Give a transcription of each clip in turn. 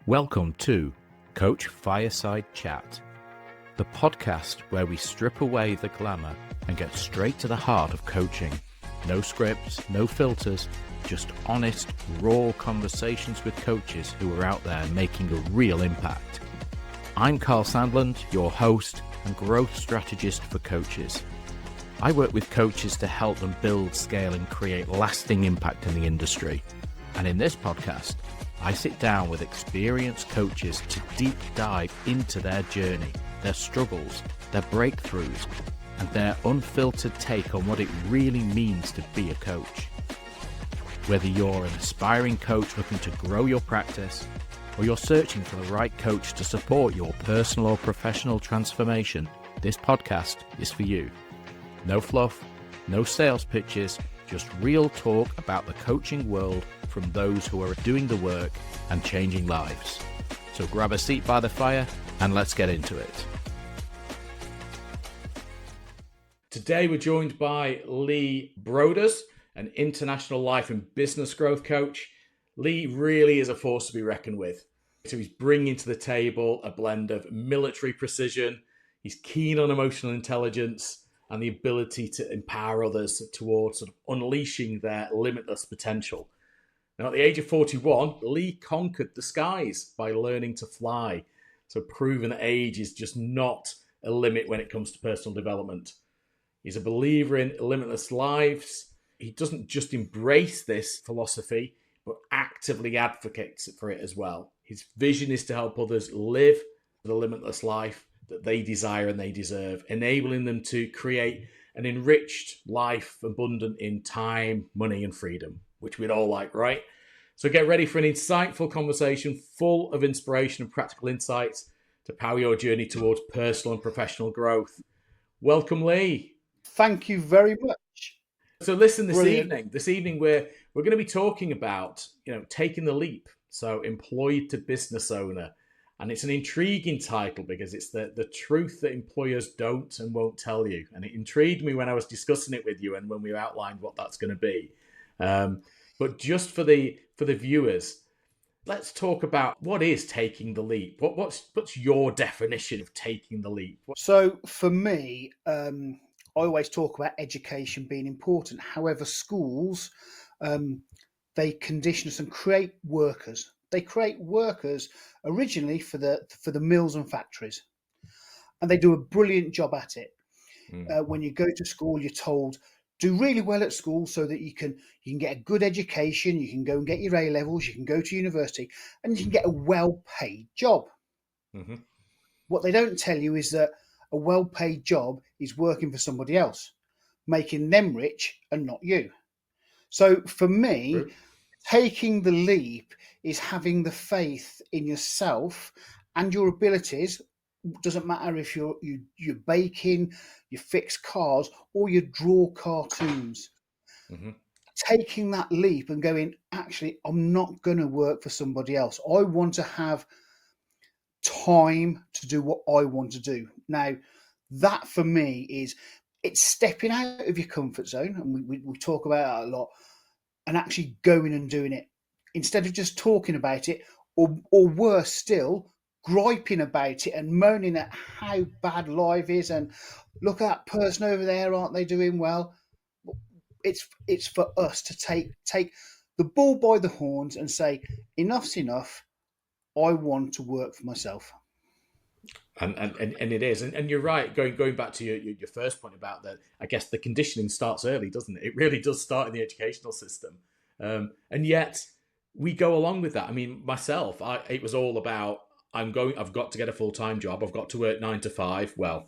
Welcome to Coach Fireside Chat, the podcast where we strip away the glamour and get straight to the heart of coaching. No scripts, no filters, just honest, raw conversations with coaches who are out there making a real impact. I'm Karl Sandland, your host and growth strategist for coaches. I work with coaches to help them build, scale, and create lasting impact in the industry. And in this podcast, I sit down with experienced coaches to deep dive into their journey, their struggles, their breakthroughs, and their unfiltered take on what it really means to be a coach. Whether you're an aspiring coach looking to grow your practice, or you're searching for the right coach to support your personal or professional transformation, this podcast is for you. No fluff, no sales pitches, just real talk about the coaching world from those who are doing the work and changing lives. So grab a seat by the fire and let's get into it. Today we're joined by Lee Broders, an international life and business growth coach. Lee really is a force to be reckoned with. So he's bringing to the table a blend of military precision, he's keen on emotional intelligence, and the ability to empower others towards sort of unleashing their limitless potential. Now, at the age of 41, Lee conquered the skies by learning to fly. So proving that age is just not a limit when it comes to personal development. He's a believer in limitless lives. He doesn't just embrace this philosophy, but actively advocates for it as well. His vision is to help others live the limitless life that they desire and they deserve, enabling them to create an enriched life abundant in time, money, and freedom, which we'd all like, right? So get ready for an insightful conversation full of inspiration and practical insights to power your journey towards personal and professional growth. Welcome, Lee. Thank you very much. So listen, this evening we're going to be talking about, taking the leap. So employed to business owner. And it's an intriguing title because it's the truth that employers don't and won't tell you. And it intrigued me when I was discussing it with you and when we outlined what that's going to be. But just for the viewers, let's talk about what is taking the leap. What's your definition of taking the leap? So for me, I always talk about education being important. However, schools, they condition us and create workers. They create workers originally for the mills and factories, and they do a brilliant job at it. When you go to school, you're told do really well at school so that you can get a good education, you can go and get your A levels, you can go to university, and you can get a well-paid job. Mm-hmm. What they don't tell you is that a well-paid job is working for somebody else, making them rich and not you. So for me, taking the leap is having the faith in yourself and your abilities. Doesn't matter if you're baking, you fix cars, or you draw cartoons. Mm-hmm. Taking that leap and going, actually, I'm not going to work for somebody else. I want to have time to do what I want to do. Now, that for me it's stepping out of your comfort zone, and we talk about that a lot, and actually going and doing it instead of just talking about it, or worse still, griping about it and moaning at how bad life is and look at that person over there, aren't they doing well? It's for us to take the bull by the horns and say, enough's enough. I want to work for myself. And it is, and you're right. Going back to your first point about that, I guess the conditioning starts early, doesn't it? It really does start in the educational system, and yet we go along with that. I mean, myself, it was all about I've got to get a full-time job. I've got to work 9 to 5. Well,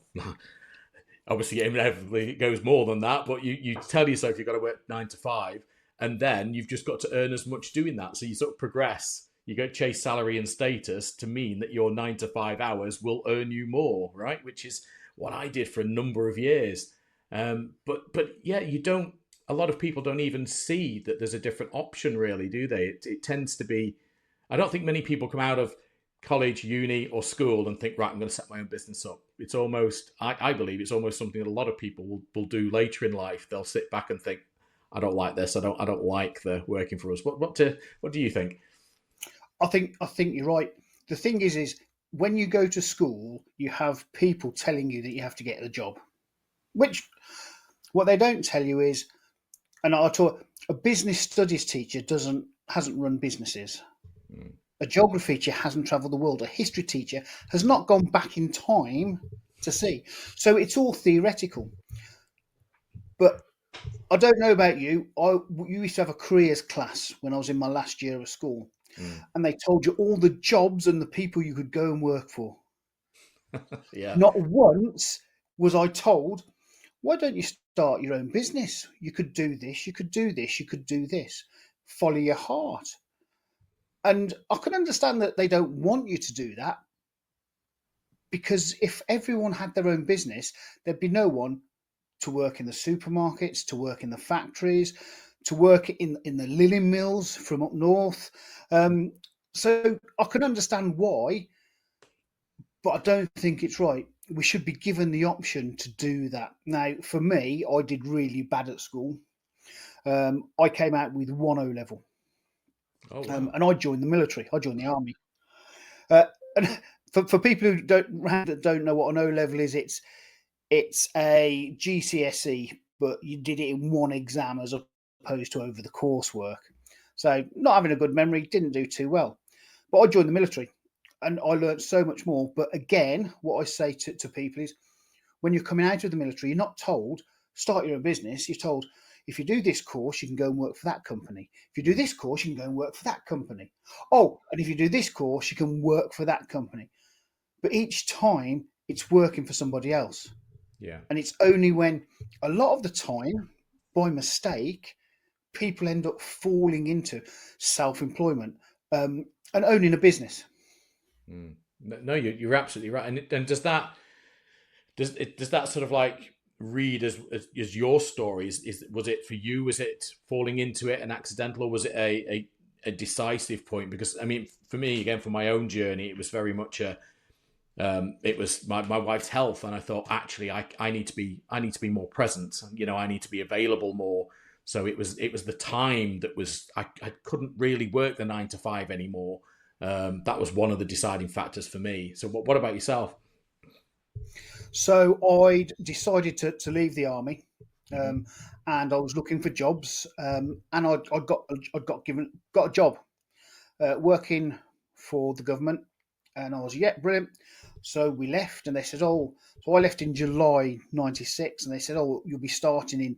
obviously, inevitably it goes more than that, but you tell yourself you've got to work 9 to 5, and then you've just got to earn as much doing that. So you sort of progress. You go chase salary and status to mean that your 9 to 5 hours will earn you more, right? Which is what I did for a number of years. But yeah, you don't. A lot of people don't even see that there's a different option, really, do they? It tends to be. I don't think many people come out of college, uni, or school and think, right, I'm going to set my own business up. It's almost, I believe, it's almost something that a lot of people will do later in life. They'll sit back and think, I don't like this. I don't like the working for us. What do you think? I think you're right. the thing is when you go to school, you have people telling you that you have to get a job, which what they don't tell you is, and I taught a business studies teacher hasn't run businesses. A geography teacher hasn't travelled the world. A history teacher has not gone back in time to see. So it's all theoretical. But I don't know about you. You used to have a careers class when I was in my last year of school, and they told you all the jobs and the people you could go and work for. Yeah. Not once was I told, why don't you start your own business? You could do this, you could do this, you could do this. Follow your heart. And I can understand that they don't want you to do that, because if everyone had their own business, there'd be no one to work in the supermarkets, to work in the factories, to work in the linen mills from up north. So I can understand why, but I don't think it's right. We should be given the option to do that. Now, for me, I did really bad at school. I came out with 1 O level. Oh, wow. And I joined the military. I joined the army. And for people who don't know what an O level is, it's a GCSE, but you did it in one exam as opposed to over the coursework. So not having a good memory, didn't do too well. But I joined the military and I learned so much more. But again, what I say to people is, when you're coming out of the military, you're not told, start your own business. You're told, if you do this course, you can go and work for that company. If you do this course, you can go and work for that company. Oh, and if you do this course, you can work for that company. But each time it's working for somebody else. Yeah. And it's only when, a lot of the time, by mistake, people end up falling into self-employment and owning a business. No, you're absolutely right. And does that sort of like read as your story? Was it for you? Was it falling into it an accidental, or was it a decisive point? Because I mean, for me, again, for my own journey, it was very much it was my wife's health, and I thought, actually, I need to be more present. You know, I need to be available more. So it was the time that was, I couldn't really work the 9 to 5 anymore. That was one of the deciding factors for me. So what about yourself? So I decided to leave the army, and I was looking for jobs, and I got a job working for the government, and I was, brilliant. So we left, and they said, so I left in July '96, and they said, you'll be starting in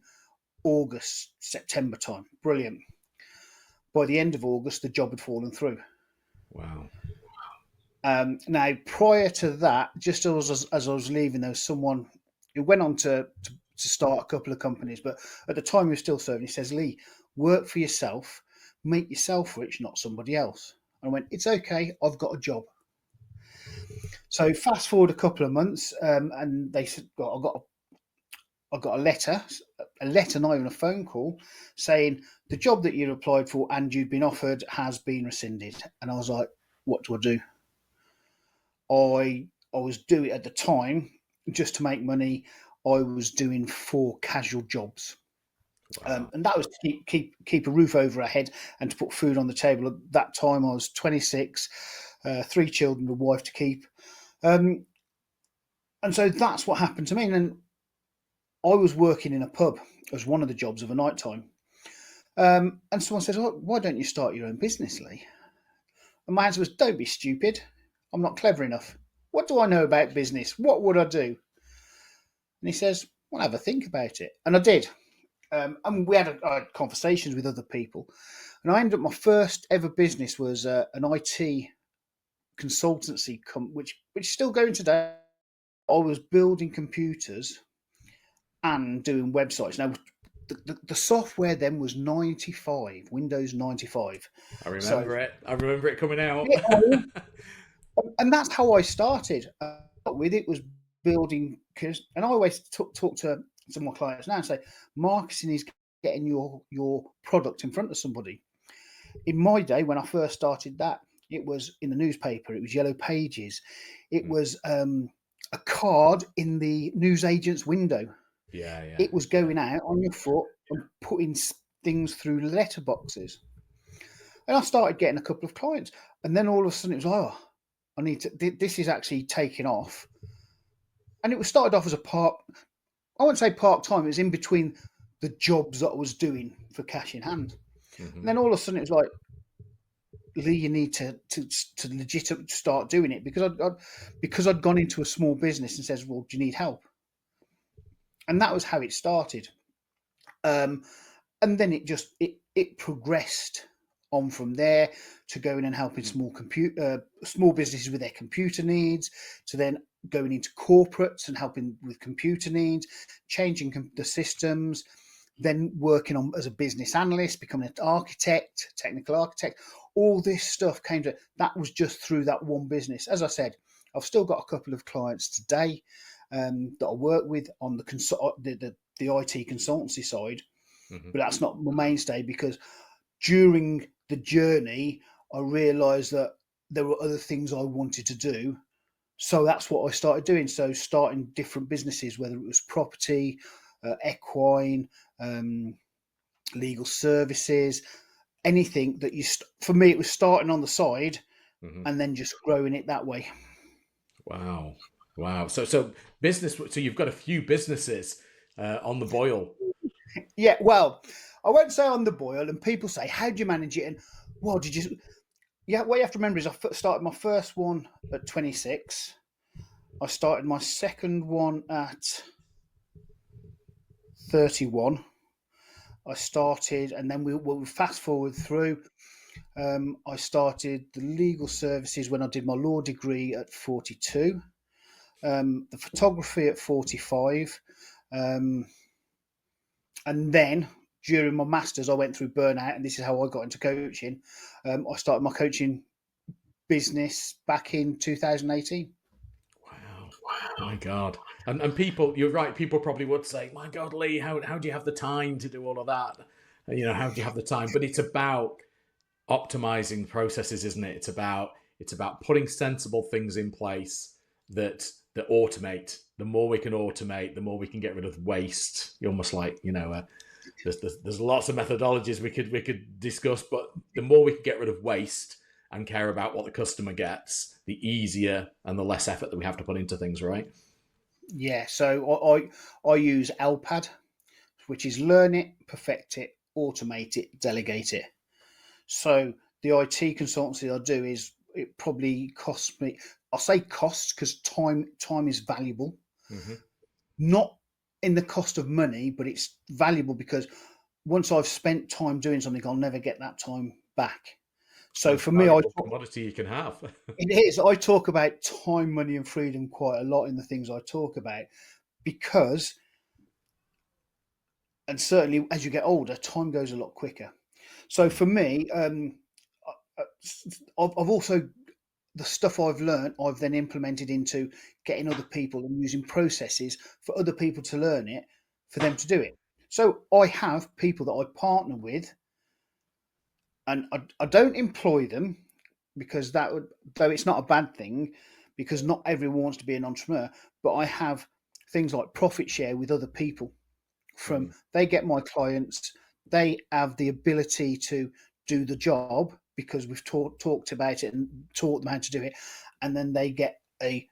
August, September time. Brilliant. By the end of August, the job had fallen through. Wow. Now, prior to that, just as I was leaving, there was someone who went on to start a couple of companies, but at the time he was still serving. He says, Lee, work for yourself, make yourself rich, not somebody else. And I went, it's okay, I've got a job. So fast forward a couple of months, and they said, I got a letter, not even a phone call, saying the job that you'd applied for and you'd been offered has been rescinded. And I was like, what do I do? I was doing, at the time, just to make money, I was doing 4 casual jobs. Wow. And that was to keep a roof over our head and to put food on the table. At that time, I was 26, 3 children, a wife to keep. And so that's what happened to me. And then I was working in a pub as one of the jobs of a night time. And someone said, why don't you start your own business, Lee? And my answer was, don't be stupid. I'm not clever enough. What do I know about business? What would I do? And he says, well, have a think about it. And I did. And we had conversations with other people. And I ended up, my first ever business was an IT consultancy, which is still going today. I was building computers and doing websites. Now, the software then was 95, Windows 95. I remember it. I remember it coming out. Yeah, and that's how I started. With it was building, and I always talk to some of my clients now and say, marketing is getting your product in front of somebody. In my day, when I first started that, it was in the newspaper, it was yellow pages, it was a card in the newsagent's window. Yeah. It was going out on your foot and putting things through letterboxes. And I started getting a couple of clients. And then all of a sudden it was like, This is actually taking off. And it was started off as I wouldn't say part-time, it was in between the jobs that I was doing for cash in hand. Mm-hmm. And then all of a sudden it was like, Lee, you need to legitimately start doing it, because I'd gone into a small business and says, well, do you need help? And that was how it started. And then it progressed on from there to going and helping small businesses with their computer needs, to then going into corporates and helping with computer needs, changing the systems, then working on as a business analyst, becoming an architect, technical architect. All this stuff that was just through that one business. As I said, I've still got a couple of clients today that I work with on the IT consultancy side, Mm-hmm. but that's not my mainstay, because during the journey, I realised that there were other things I wanted to do. So that's what I started doing. So starting different businesses, whether it was property, equine, legal services, anything that for me, it was starting on the side Mm-hmm. and then just growing it that way. Wow. So business. So you've got a few businesses on the boil. Yeah, well, I won't say on the boil, and people say, how do you manage it? And what you have to remember is I started my first one at 26. I started my second one at 31. I started, and then we'll fast forward through. I started the legal services when I did my law degree at 42. The photography at 45. And then during my masters, I went through Burnout, and this is how I got into coaching. I started my coaching business back in 2018. Wow. My God. And people, you're right, people probably would say, my God, Lee, how do you have the time to do all of that? How do you have the time? But it's about optimizing processes, isn't it? It's about putting sensible things in place that automate. The more we can automate, the more we can get rid of waste. You're almost like, there's lots of methodologies we could discuss, but the more we can get rid of waste and care about what the customer gets, the easier and the less effort that we have to put into things, right? Yeah, so I use LPAD, which is learn it, perfect it, automate it, delegate it. So the IT consultancy I do it probably costs me. I'll say costs because time is valuable. Mm-hmm. Not in the cost of money, but it's valuable because once I've spent time doing something, I'll never get that time back. So for me, commodity you can have. it is. I talk about time, money, and freedom quite a lot in the things I talk about, because, and certainly as you get older, time goes a lot quicker. So for me, I've also, the stuff I've learned, I've then implemented into getting other people and using processes for other people to learn it, for them to do it. So I have people that I partner with, and I don't employ them, because though it's not a bad thing, because not everyone wants to be an entrepreneur, but I have things like profit share with other people. They get my clients, they have the ability to do the job because we've talked about it and taught them how to do it, and then they get a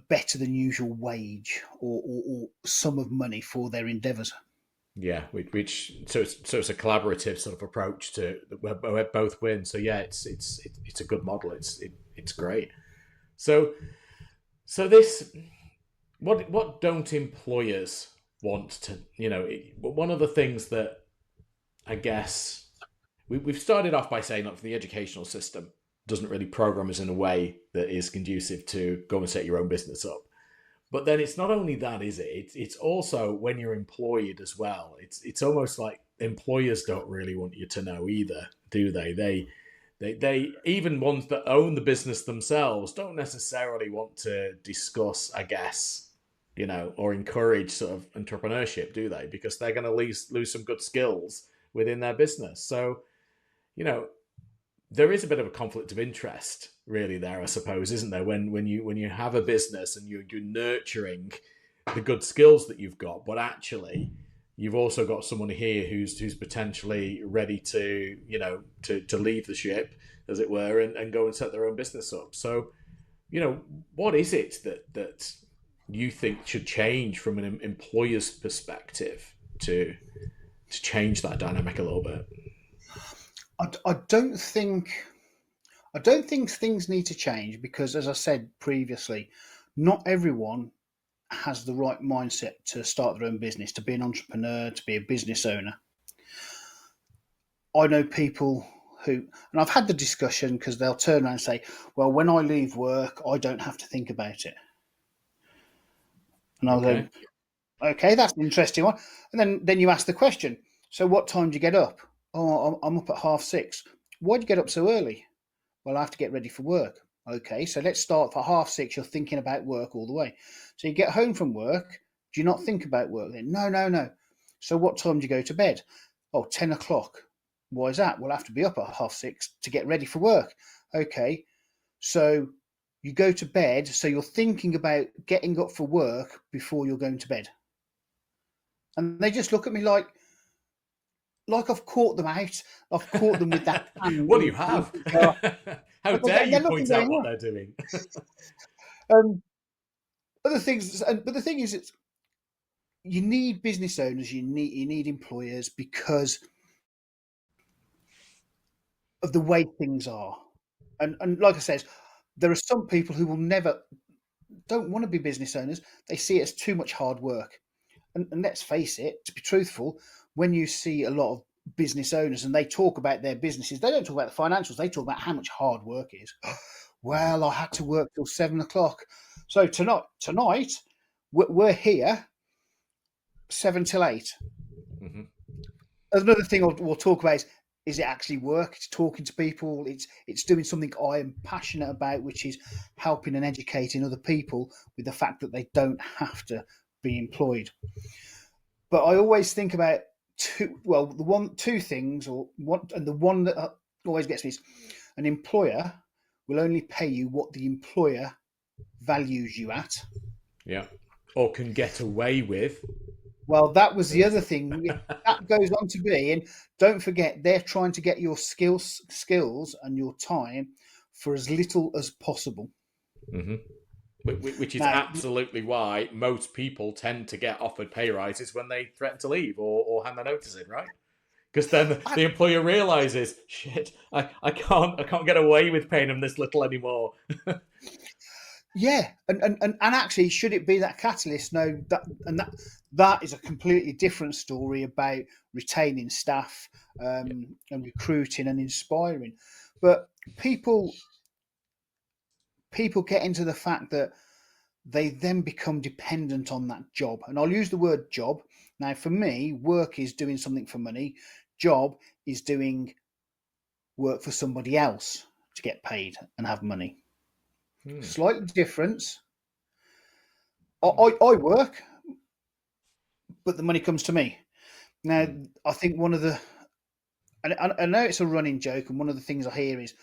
better than usual wage or sum of money for their endeavours. Yeah, so it's a collaborative sort of approach to where both win. So yeah, it's a good model. It's great. So this, what don't employers want to, one of the things that I guess we've started off by saying, look, the educational system doesn't really program us in a way that is conducive to go and set your own business up. But then it's not only that, is it? It's also when you're employed as well. It's almost like employers don't really want you to know either, do they? They even ones that own the business themselves don't necessarily want to discuss, I guess, or encourage sort of entrepreneurship, do they? Because they're going to lose some good skills within their business. So, there is a bit of a conflict of interest really there, I suppose, isn't there? When you have a business and you're nurturing the good skills that you've got, but actually you've also got someone here who's potentially ready to to leave the ship, as it were, and go and set their own business up. So what is it that you think should change from an employer's perspective to change that dynamic a little bit? I don't think things need to change because, as I said previously, not everyone has the right mindset to start their own business, to be an entrepreneur, to be a business owner. I know people who, and I've had the discussion because they'll turn around and say, well, when I leave work, I don't have to think about it. And I'll go, okay, that's an interesting one. And then you ask the question, so what time do you get up? Oh, I'm up at 6:30. Why do you get up so early? Well, I have to get ready for work. Okay, so let's start for 6:30. You're thinking about work all the way. So you get home from work. Do you not think about work then? No. So what time do you go to bed? Oh, 10 o'clock. Why is that? Well, I have to be up at 6:30 to get ready for work. Okay, so you go to bed. So you're thinking about getting up for work before you're going to bed. And they just look at me like I've caught them out. I've caught them with that hand. What do you have? How dare you point out what they're doing? Other things, but the thing is, it's you need business owners, you need employers because of the way things are. And like I said, there are some people who don't want to be business owners. They see it as too much hard work. And let's face it, to be truthful, when you see a lot of business owners and they talk about their businesses, they don't talk about the financials, they talk about how much hard work is. Well, I had to work till 7 o'clock. So tonight we're here 7 till 8. Mm-hmm. Another thing we'll talk about is it actually work? It's talking to people. It's doing something I am passionate about, which is helping and educating other people with the fact that they don't have to be employed. But I always think about two things, and the one that always gets me is an employer will only pay you what the employer values you at. Yeah. Or can get away with. Well, that was the other thing. That goes on to be, and don't forget, they're trying to get your skills and your time for as little as possible. Mm-hmm. Which is absolutely why most people tend to get offered pay rises when they threaten to leave or hand their notice in, right? Because then the employer realizes, shit, I can't get away with paying them this little anymore. Yeah, and actually, should it be that catalyst? No, that is a completely different story about retaining staff and recruiting and inspiring. But people get into the fact that they then become dependent on that job. And I'll use the word job. Now, for me, work is doing something for money. Job is doing work for somebody else to get paid and have money. Slight difference. I work, but the money comes to me. Now, I think one of the, and I know it's a running joke, and one of the things I hear is,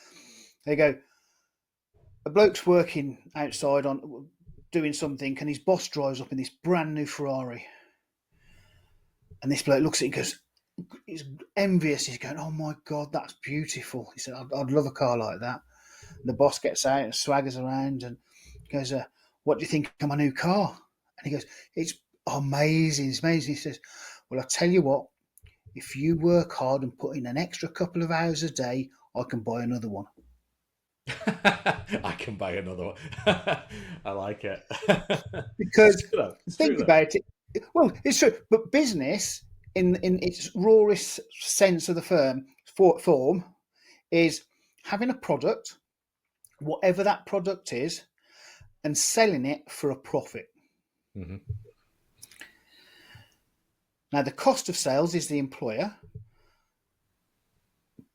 they go, a bloke's working outside on doing something, and his boss drives up in this brand new Ferrari. And this bloke looks at it and goes, he's envious. He's going, oh my God, that's beautiful. He said, I'd love a car like that. And the boss gets out and swaggers around and goes, what do you think of my new car? And he goes, it's amazing. It's amazing. He says, well, I'll tell you what, if you work hard and put in an extra couple of hours a day, I can buy another one. I can buy another one. I like it. Because think about it. Well, it's true. But business, in its rawest sense of the form, is having a product, whatever that product is, and selling it for a profit. Mm-hmm. Now, the cost of sales is the employer,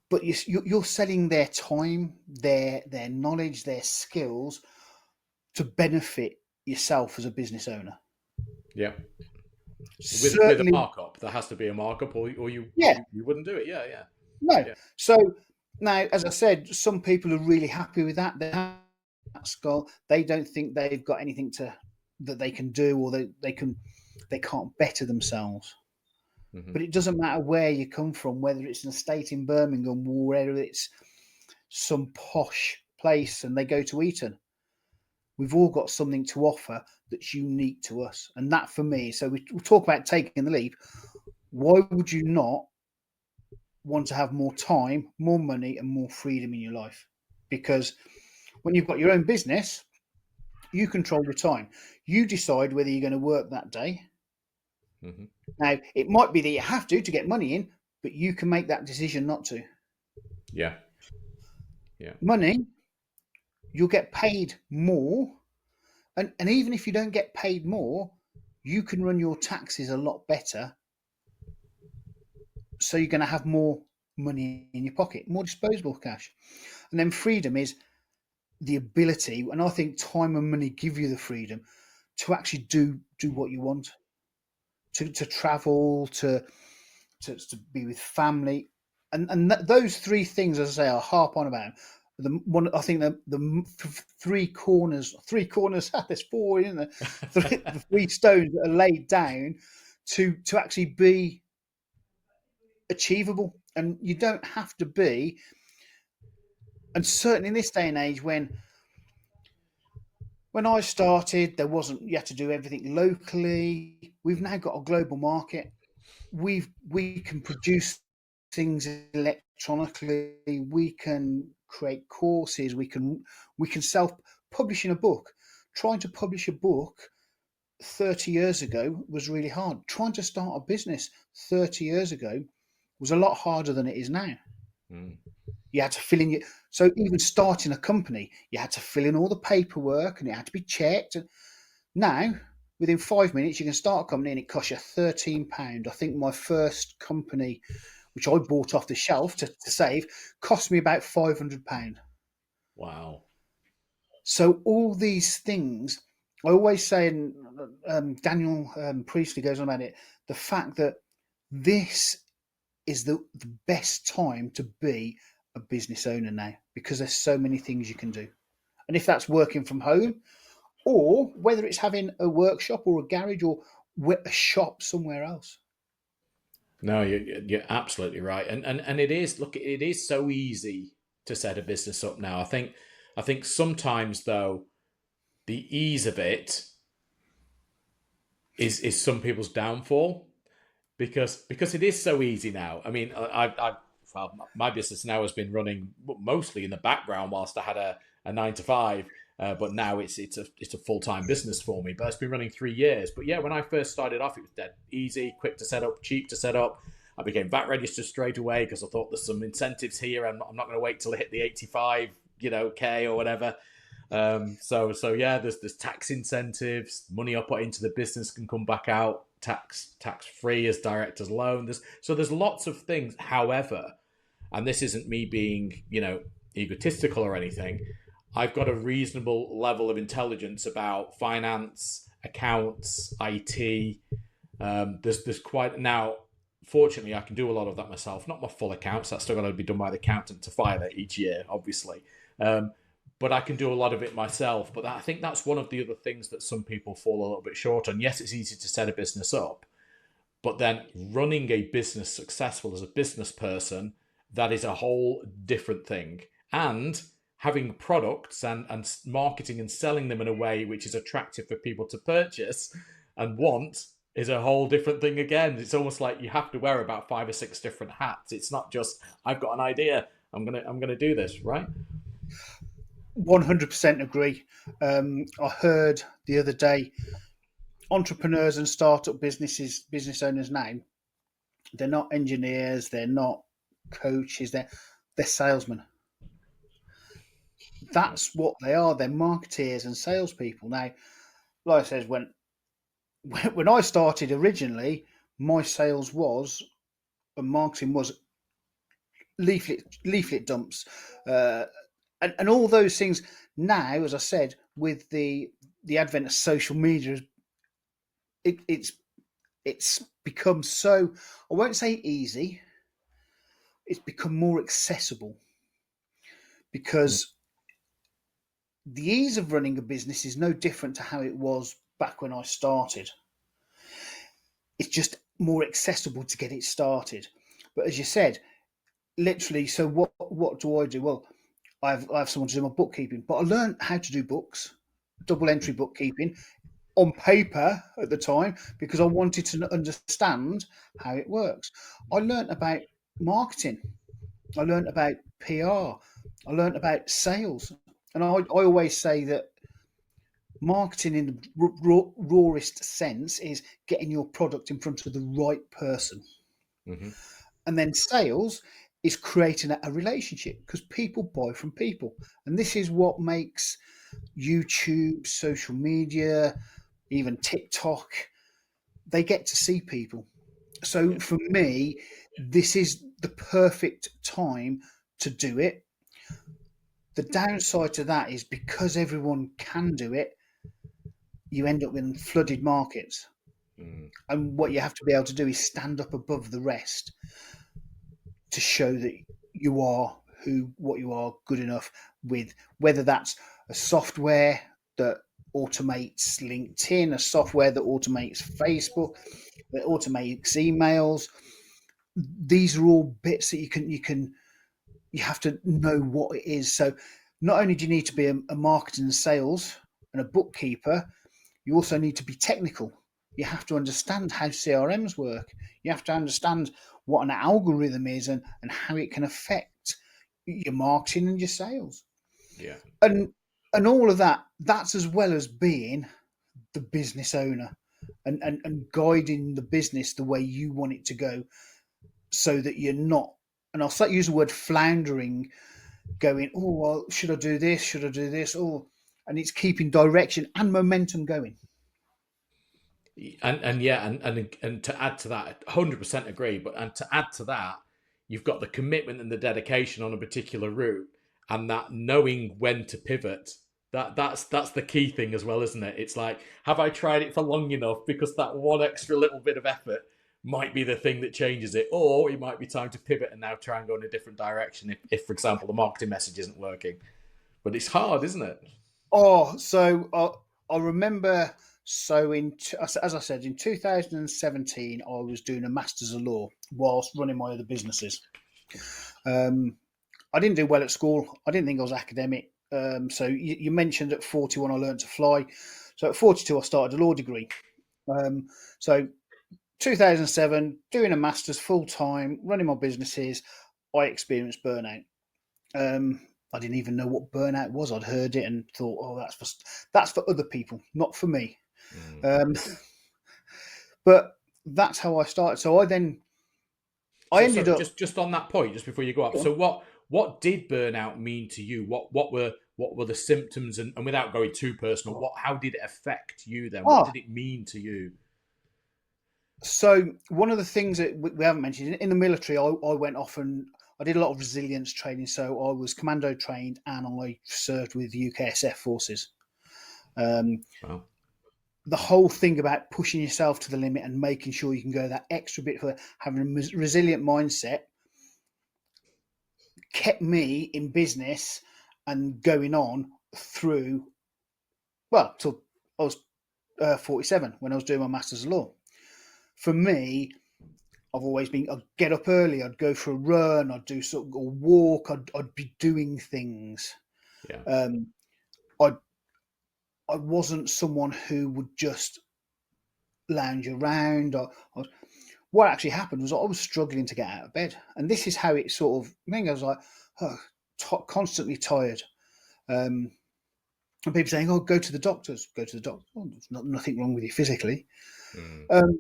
but you're selling their time, their knowledge, their skills to benefit yourself as a business owner. Yeah. With a markup. There has to be a markup or you wouldn't do it. Yeah. No. Yeah. So now, as I said, some people are really happy with that. They don't think they've got anything that they can do, or they can't better themselves. Mm-hmm. But it doesn't matter where you come from, whether it's an estate in Birmingham or whether it's some posh place and they go to Eton. we've all got something to offer that's unique to us. And that for me, so we talk about taking the leap. Why would you not want to have more time, more money, and more freedom in your life? Because when you've got your own business, you control your time. You decide whether you're going to work that day. Mm-hmm. Now, it might be that you have to get money in, but you can make that decision not to. Yeah. Money, you'll get paid more. And even if you don't get paid more, you can run your taxes a lot better. So you're going to have more money in your pocket, more disposable cash. And then freedom is the ability, and I think time and money give you the freedom to actually do what you want, to travel, to be with family, and those three things, as I say, I harp on about. The one, I think the three corners. There's four, isn't there? The three stones that are laid down to actually be achievable, and you don't have to be. And certainly in this day and age, when I started, there wasn't. You had to do everything locally. We've now got a global market. We can produce things electronically. We can create courses. We can self-publishing a book. Trying to publish a book 30 years ago was really hard. Trying to start a business 30 years ago was a lot harder than it is now. Mm. You had to fill in so even starting a company, you had to fill in all the paperwork and it had to be checked. Now, within 5 minutes, you can start a company and it costs you £13. I think my first company, which I bought off the shelf to save, cost me about £500. Wow. So all these things, I always say, and Daniel Priestley goes on about it, the fact that this is the best time to be a business owner now, because there's so many things you can do. And if that's working from home, or whether it's having a workshop or a garage or a shop somewhere else. No, you're absolutely right, and it is. Look, it is so easy to set a business up now. I think sometimes though, the ease of it is some people's downfall, because it is so easy now. I mean, well, my business now has been running mostly in the background whilst I had a 9 to 5. But now it's a full-time business for me. But it's been running 3 years. But yeah, when I first started off, it was dead easy, quick to set up, cheap to set up. I became VAT registered straight away because I thought there's some incentives here, and I'm not going to wait till I hit the 85, K or whatever. So yeah, there's tax incentives. Money I put into the business can come back out tax free as director's loan. There's lots of things. However, and this isn't me being egotistical or anything, I've got a reasonable level of intelligence about finance, accounts, IT. There's quite now. Fortunately, I can do a lot of that myself. Not my full accounts. That's still got to be done by the accountant to file it each year, obviously. But I can do a lot of it myself. But I think that's one of the other things that some people fall a little bit short on. Yes, it's easy to set a business up, but then running a business successful as a business person, that is a whole different thing. And having products and marketing and selling them in a way which is attractive for people to purchase and want is a whole different thing again. It's almost like you have to wear about 5 or 6 different hats. It's not just, I've got an idea, I'm gonna do this, right? 100% agree. I heard the other day, entrepreneurs and startup business owners now, they're not engineers, they're not coaches, they're salesmen. That's what they are. They're marketeers and salespeople. Now, like I said, when I started originally, my sales was and marketing was leaflet dumps, and all those things. Now, as I said, with the advent of social media, it's become so, I won't say easy, it's become more accessible, because the ease of running a business is no different to how it was back when I started. It's just more accessible to get it started. But as you said, literally, so what do I do? Well, I have someone to do my bookkeeping, but I learned how to do books double entry bookkeeping on paper at the time because I wanted to understand how it works. I learnt about marketing. I learnt about PR. I learnt about sales. And I always say that marketing in the rawest sense is getting your product in front of the right person. Mm-hmm. And then sales is creating a relationship because people buy from people. And this is what makes YouTube, social media, even TikTok, they get to see people. So Yeah. for me, this is the perfect time to do it. The downside to that is because everyone can do it, you end up in flooded markets. Mm. And what you have to be able to do is stand up above the rest to show that you are what you are good enough with, whether that's a software that automates LinkedIn, a software that automates Facebook, that automates emails. These are all bits that you have to know what it is. So not only do you need to be a marketing and sales and a bookkeeper, you also need to be technical. You have to understand how CRMs work. You have to understand what an algorithm is and how it can affect your marketing and your sales. Yeah. And all of that, that's as well as being the business owner and guiding the business the way you want it to go so that you're not, and I'll start use the word floundering, going, oh, well, should I do this? Should I do this? Oh, and it's keeping direction and momentum going. And yeah, and to add to that, 100% agree. But and to add to that, you've got the commitment and the dedication on a particular route, and that knowing when to pivot. That's the key thing as well, isn't it? It's like, have I tried it for long enough? Because that one extra little bit of effort might be the thing that changes it, or it might be time to pivot and now try and go in a different direction. If for example, the marketing message isn't working, but it's hard, isn't it? Oh, so I remember. So as I said, in 2017, I was doing a Masters of Law whilst running my other businesses. I didn't do well at school. I didn't think I was academic. So you mentioned at 41 I learned to fly. So at 42 I started a law degree. So 2007, doing a Masters full time, running my businesses, I experienced burnout. I didn't even know what burnout was. I'd heard it and thought, oh, that's for other people, not for me. Mm. But that's how I started. So I So ended sorry, up. just on that point, just before you go up. So what did burnout mean to you? What were the symptoms, and without going too personal, how did it affect you then? What Oh, did it mean to you? so one of the things that we haven't mentioned in the military, I went off and I did a lot of resilience training. So I was commando trained and I served with the UKSF forces. Wow. The whole thing about pushing yourself to the limit and making sure you can go that extra bit for having a resilient mindset kept me in business and going on through, well, till I was 47 when I was doing my Masters of Law. For me, I've always been, I'd get up early, I'd go for a run, I'd do sort of a walk, I'd be doing things. Yeah. I I wasn't someone who would just lounge around. What actually happened was I was struggling to get out of bed, and this is how it sort of. I think I was like, oh, constantly tired. And people saying, "Oh, go to the doctors. Go to the doctor." Oh, there's nothing wrong with you physically. Mm.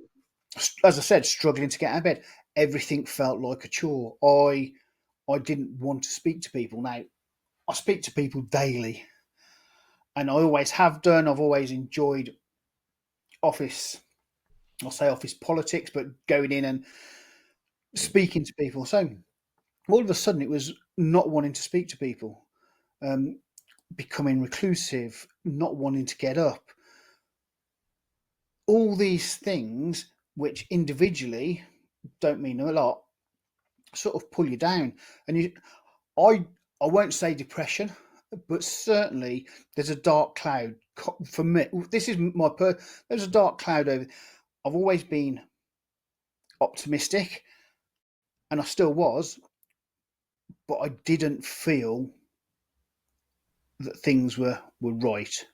As I said, struggling to get out of bed. Everything felt like a chore. I didn't want to speak to people. Now I speak to people daily, and I always have done. I've always enjoyed office. I'll say office politics, but going in and speaking to people. So all of a sudden, it was not wanting to speak to people, becoming reclusive, not wanting to get up. All these things, which individually don't mean a lot, sort of pull you down. And I, I won't say depression, but certainly there's a dark cloud for me. This is there's a dark cloud over. I've always been optimistic, and I still was, but I didn't feel that things were right.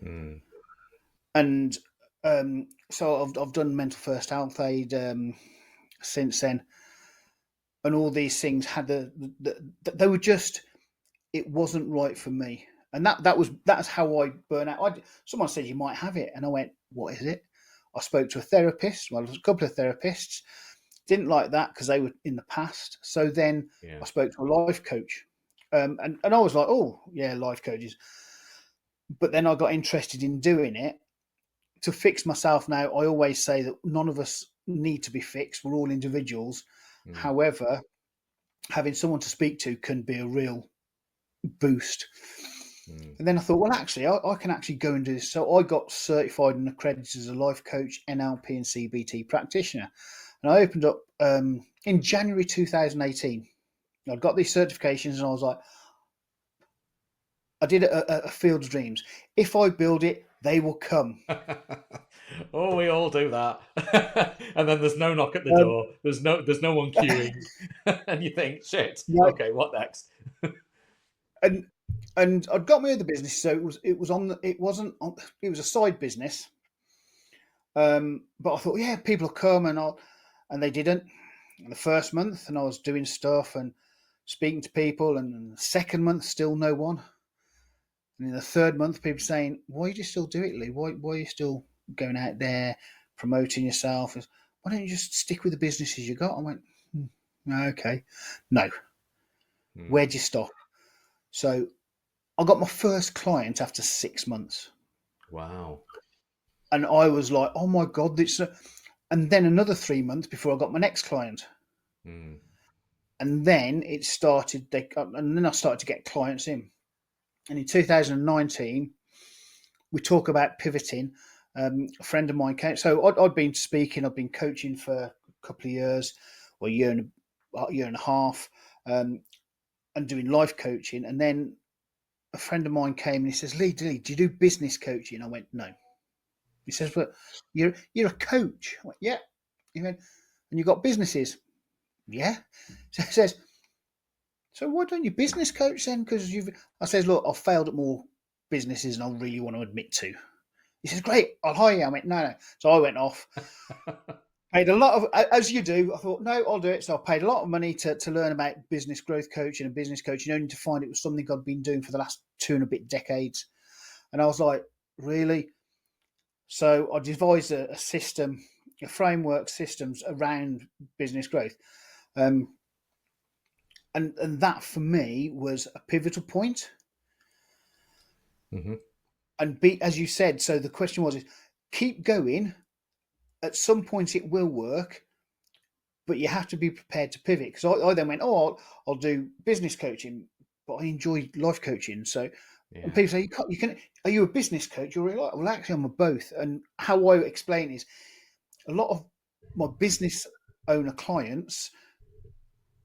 Mm. And so I've done mental first health aid since then, and all these things had they were just, it wasn't right for me, and that's how I burn out. Someone said you might have it, and I went, what is it? I spoke to a therapist. Well, there was a couple of therapists. Didn't like that because they were in the past. So then Yeah. I spoke to a life coach, and I was like, oh yeah, life coaches. But then I got interested in doing it to fix myself. Now I always say that none of us need to be fixed. We're all individuals. Mm. However, having someone to speak to can be a real boost. Mm. And then I thought, well, actually, I can actually go and do this. So I got certified and accredited as a life coach, NLP, and CBT practitioner. And I opened up in January 2018. I got these certifications, and I was like, I did a Field of Dreams. If I build it, they will come. Oh, we all do that. And then there's no knock at the door. There's no one queuing. And you think, shit, no, okay, what next? and I'd got my other business, so it was a side business. But I thought, yeah, people will come, and they didn't. In the first month, and I was doing stuff and speaking to people, and the second month, still no one. And in the third month, people saying, why do you still do it, Lee? Why are you still going out there promoting yourself? Why don't you just stick with the businesses you got? I went, okay, no. Where'd you stop? So I got my first client after 6 months. Wow. And I was like, oh my God, and then another 3 months before I got my next client. Mm. And then it started, and then I started to get clients in. And in 2019, we talk about pivoting. A friend of mine came. So I'd been speaking, I'd been coaching for a couple of years, or a year and a half, and doing life coaching. And then a friend of mine came and he says, Lee, do you do business coaching? I went, no. He says, but you're a coach. I went, yeah. He went, and you've got businesses? Yeah. So he says, so why don't you business coach then? Because I says, look, I've failed at more businesses than I really want to admit to. He says, great, I'll hire you. I went, no. So I went off, paid a lot of, as you do, I thought, no, I'll do it. So I paid a lot of money to learn about business growth coaching and business coaching, only to find it was something I'd been doing for the last 2 and a bit decades. And I was like, really? So I devised a system, a framework systems around business growth. And that for me was a pivotal point. Mm-hmm. And as you said, so the question was, keep going. At some point it will work, but you have to be prepared to pivot. Because I then went, oh, I'll do business coaching, but I enjoy life coaching. So and people say, you can. Are you a business coach? You're like, well, actually, I'm a both. And how I explain is, a lot of my business owner clients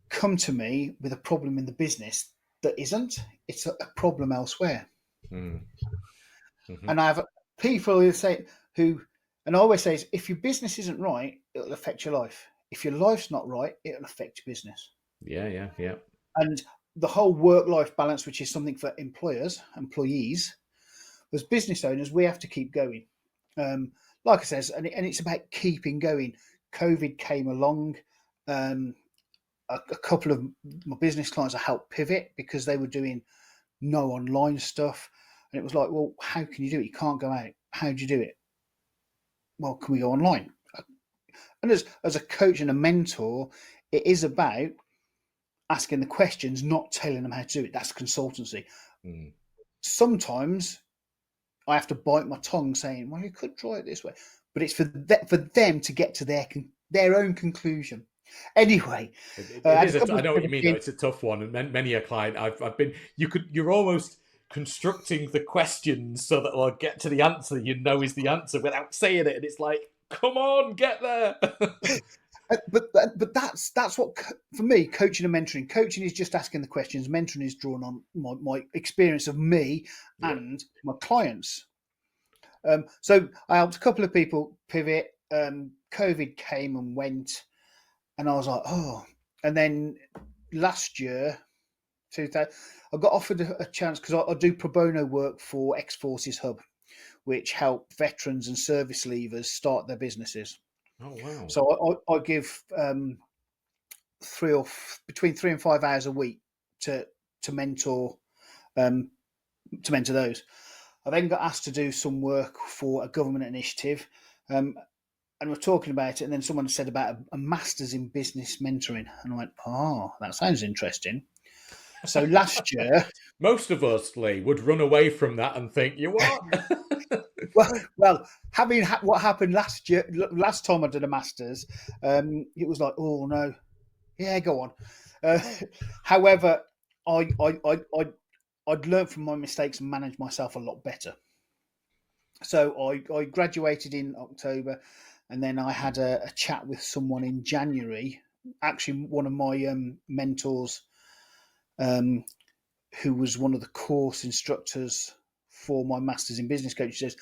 come to me with a problem in the business that isn't. It's a problem elsewhere. Mm-hmm. And I have people who say, and I always say, if your business isn't right, it'll affect your life. If your life's not right, it'll affect your business. Yeah. And the whole work-life balance, which is something for employees, as business owners, we have to keep going. Like I says, and it's about keeping going. COVID came along. A couple of my business clients I helped pivot because they were doing no online stuff. And it was like, well, how can you do it? You can't go out. How do you do it? Well, can we go online? And as a coach and a mentor, it is about asking the questions, not telling them how to do it. That's consultancy. Mm. Sometimes I have to bite my tongue saying, well, you could try it this way. But it's for them to get to their own conclusion. Anyway, it is. I know what you mean. Though. It's a tough one, and many a client I've been. You're almost constructing the questions so that they'll get to the answer you know is the answer without saying it, and it's like, come on, get there. But that's what, for me, coaching and mentoring. Coaching is just asking the questions. Mentoring is drawn on my experience of me and my clients. So I helped a couple of people pivot. COVID came and went, and I was like, oh. And then last year, I got offered a chance because I do pro bono work for Ex-Forces Hub, which help veterans and service leavers start their businesses. Oh, wow. So I give between 3 and 5 hours a week to mentor those. I then got asked to do some work for a government initiative, and we're talking about it, and then someone said about a master's in business mentoring, and I went, "Oh, that sounds interesting." So last year, Most of us, Lee, would run away from that and think, "You what?" well, having what happened last year, last time I did a master's, it was like, "Oh no, yeah, go on." However, I'd learned from my mistakes and managed myself a lot better. So I graduated in October, and then I had a chat with someone in January. Actually, one of my mentors, who was one of the course instructors for my Masters in Business Coach, says,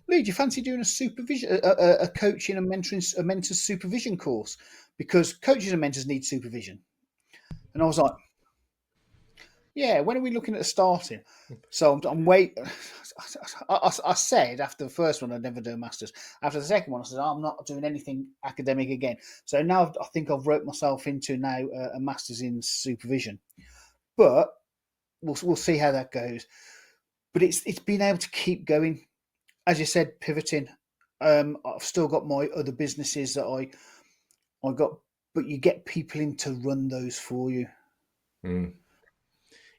"Lee, do you fancy doing a coaching and mentoring, a mentor's supervision course? Because coaches and mentors need supervision." And I was like, "Yeah, when are we looking at starting?" So I'm waiting. I said after the first one I'd never do a master's. After the second one, I said I'm not doing anything academic again. So now I think I've roped myself into now a master's in supervision. But we'll see how that goes. But it's been able to keep going, as you said, pivoting. I've still got my other businesses that I got, but you get people in to run those for you. Mm.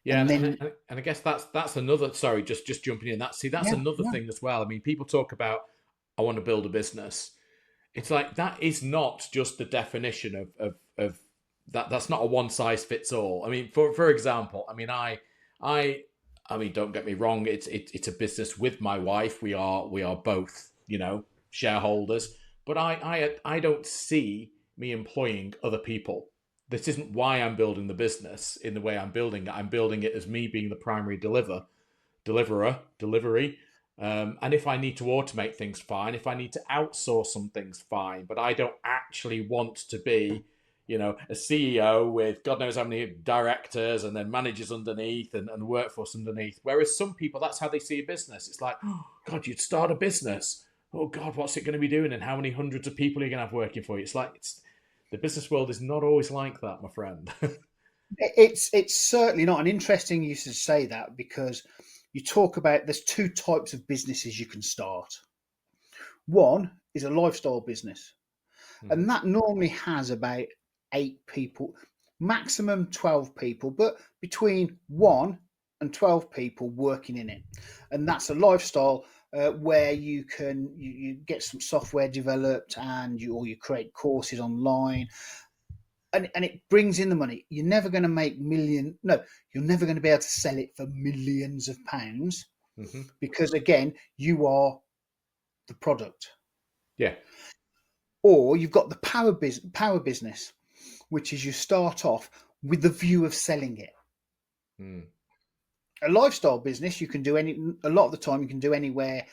Yeah, and I guess that's another. Sorry, just jumping in. That's another thing as well. I mean, people talk about I want to build a business. It's like that is not just the definition of that. That's not a one size fits all. I mean, for example, I mean, don't get me wrong. It's a business with my wife. We are both shareholders, but I don't see me employing other people. This isn't why I'm building the business in the way I'm building it. I'm building it as me being the primary delivery. And if I need to automate things, fine. If I need to outsource some things, fine. But I don't actually want to be, a CEO with God knows how many directors and then managers underneath and workforce underneath. Whereas some people, that's how they see a business. It's like, oh, God, you'd start a business. Oh, God, what's it going to be doing? And how many hundreds of people are you going to have working for you? It's like, the business world is not always like that, my friend. It's certainly not. And interesting you should say that, because you talk about there's two types of businesses you can start. One is a lifestyle business, and that normally has about 8 people, maximum 12 people, but between 1 and 12 people working in it. And that's a lifestyle where you get some software developed and you create courses online, and it brings in the money. You're never going to make you're never going to be able to sell it for millions of pounds, because again, you are the product. Yeah. Or you've got the power business, which is you start off with the view of selling it. A lifestyle business, you can do a lot of the time you can do anywhere,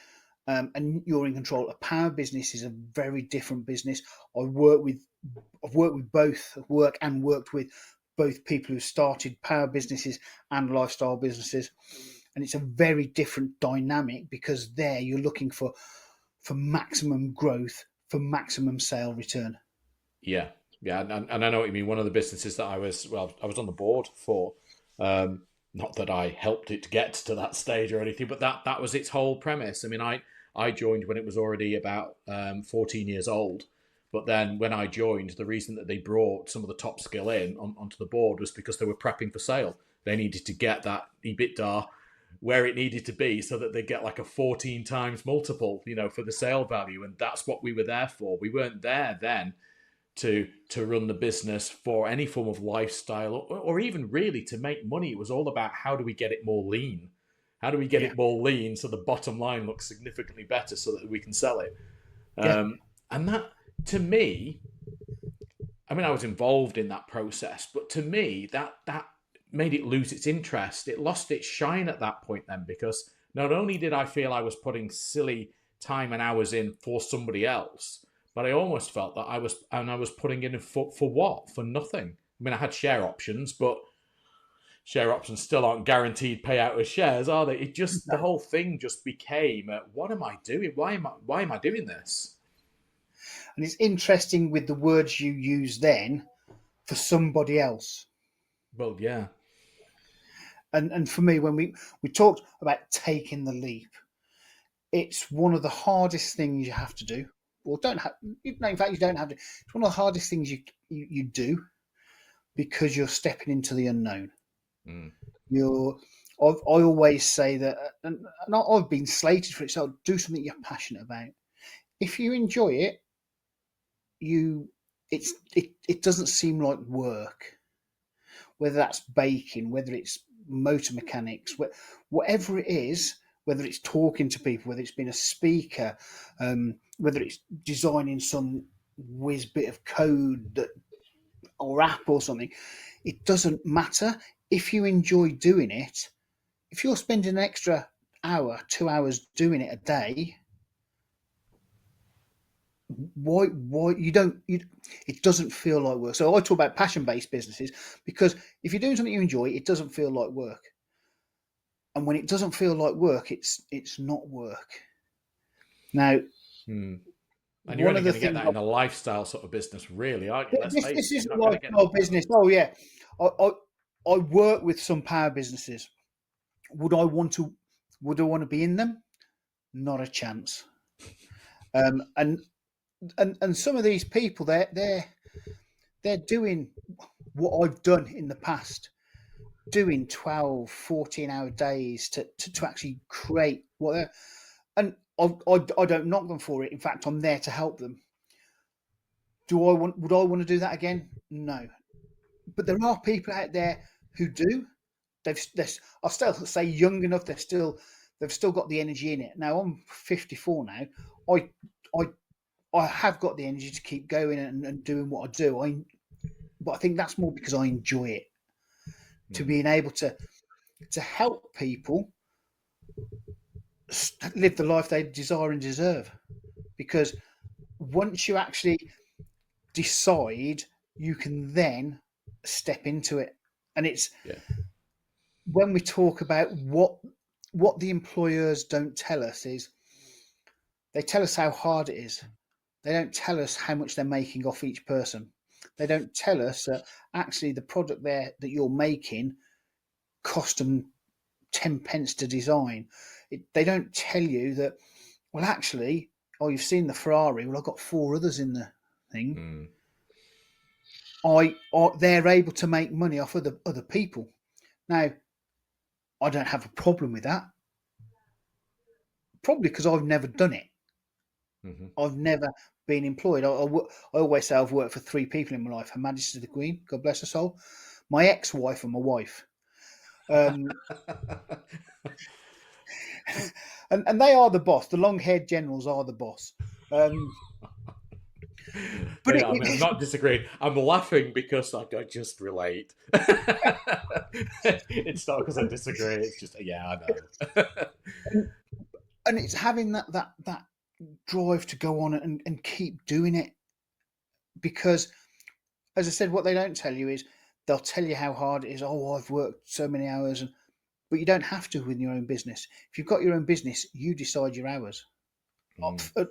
and you're in control. A power business is a very different business. I've worked with both people who started power businesses and lifestyle businesses, and it's a very different dynamic, because there you're looking for maximum growth, for maximum sale return. Yeah, and I know what you mean. One of the businesses that I was on the board for. Not that I helped it to get to that stage or anything, but that was its whole premise. I mean, I joined when it was already about 14 years old. But then when I joined, the reason that they brought some of the top skill onto the board was because they were prepping for sale. They needed to get that EBITDA where it needed to be so that they get like a 14 times multiple, for the sale value. And that's what we were there for. We weren't there then to run the business for any form of lifestyle or even really to make money. It was all about how do we get it more lean? How do we get it more lean so the bottom line looks significantly better so that we can sell it? And that, to me, I mean, I was involved in that process, but to me, that made it lose its interest. It lost its shine at that point then, because not only did I feel I was putting silly time and hours in for somebody else, but I almost felt that I was putting in for what? For nothing. I mean, I had share options, but share options still aren't guaranteed payout as shares, are they? It just, the whole thing just became, what am I doing? Why am I doing this? And it's interesting with the words you use then for somebody else. Well, yeah. And for me, when we talked about taking the leap, it's one of the hardest things you have to do, or don't have. In fact, you don't have to. It's one of the hardest things you do, because you're stepping into the unknown. Mm. I always say that, and I've been slated for it. So do something you're passionate about. If you enjoy it, it doesn't seem like work. Whether that's baking, whether it's motor mechanics, whatever it is, whether it's talking to people, whether it's being a speaker, whether it's designing some whiz bit of code or app or something, it doesn't matter. If you enjoy doing it, if you're spending an extra hour, 2 hours doing it a day, why it doesn't feel like work. So I talk about passion-based businesses, because if you're doing something you enjoy, it doesn't feel like work. And when it doesn't feel like work, it's not work. Now, and you're only going to get that in a lifestyle sort of business, really, aren't you? This is a lifestyle business. Oh yeah, I work with some power businesses. Would I want to be in them? Not a chance. And some of these people, they're doing what I've done in the past, doing 12, 14-hour days to actually create what they're, and I don't knock them for it. In fact, I'm there to help them. Would I want to do that again? No. But there are people out there who do. I'll still say young enough. They've still got the energy in it. Now I'm 54 now. I have got the energy to keep going and doing what I do. But I think that's more because I enjoy it. To being able to help people live the life they desire and deserve. Because once you actually decide, you can then step into it. And it's when we talk about what the employers don't tell us is, they tell us how hard it is. They don't tell us how much they're making off each person. They don't tell us that actually the product that you're making cost them 10 pence to design. They don't tell you that, well, actually, you've seen the Ferrari. Well, I've got 4 others in the thing. They're able to make money off other people. Now, I don't have a problem with that. Probably because I've never done it. Mm-hmm. I've never been employed. I always say I've worked for 3 people in my life: Her Majesty the Queen, God bless her soul, my ex-wife, and my wife. And they are the boss. The long-haired generals are the boss. But I'm not disagreeing. I'm laughing because I just relate. It's not because I disagree. It's just, I know. and it's having that drive to go on and keep doing it. Because, as I said, what they don't tell you is, they'll tell you how hard it is. Oh, I've worked so many hours, but you don't have to with your own business. If you've got your own business, you decide your hours. The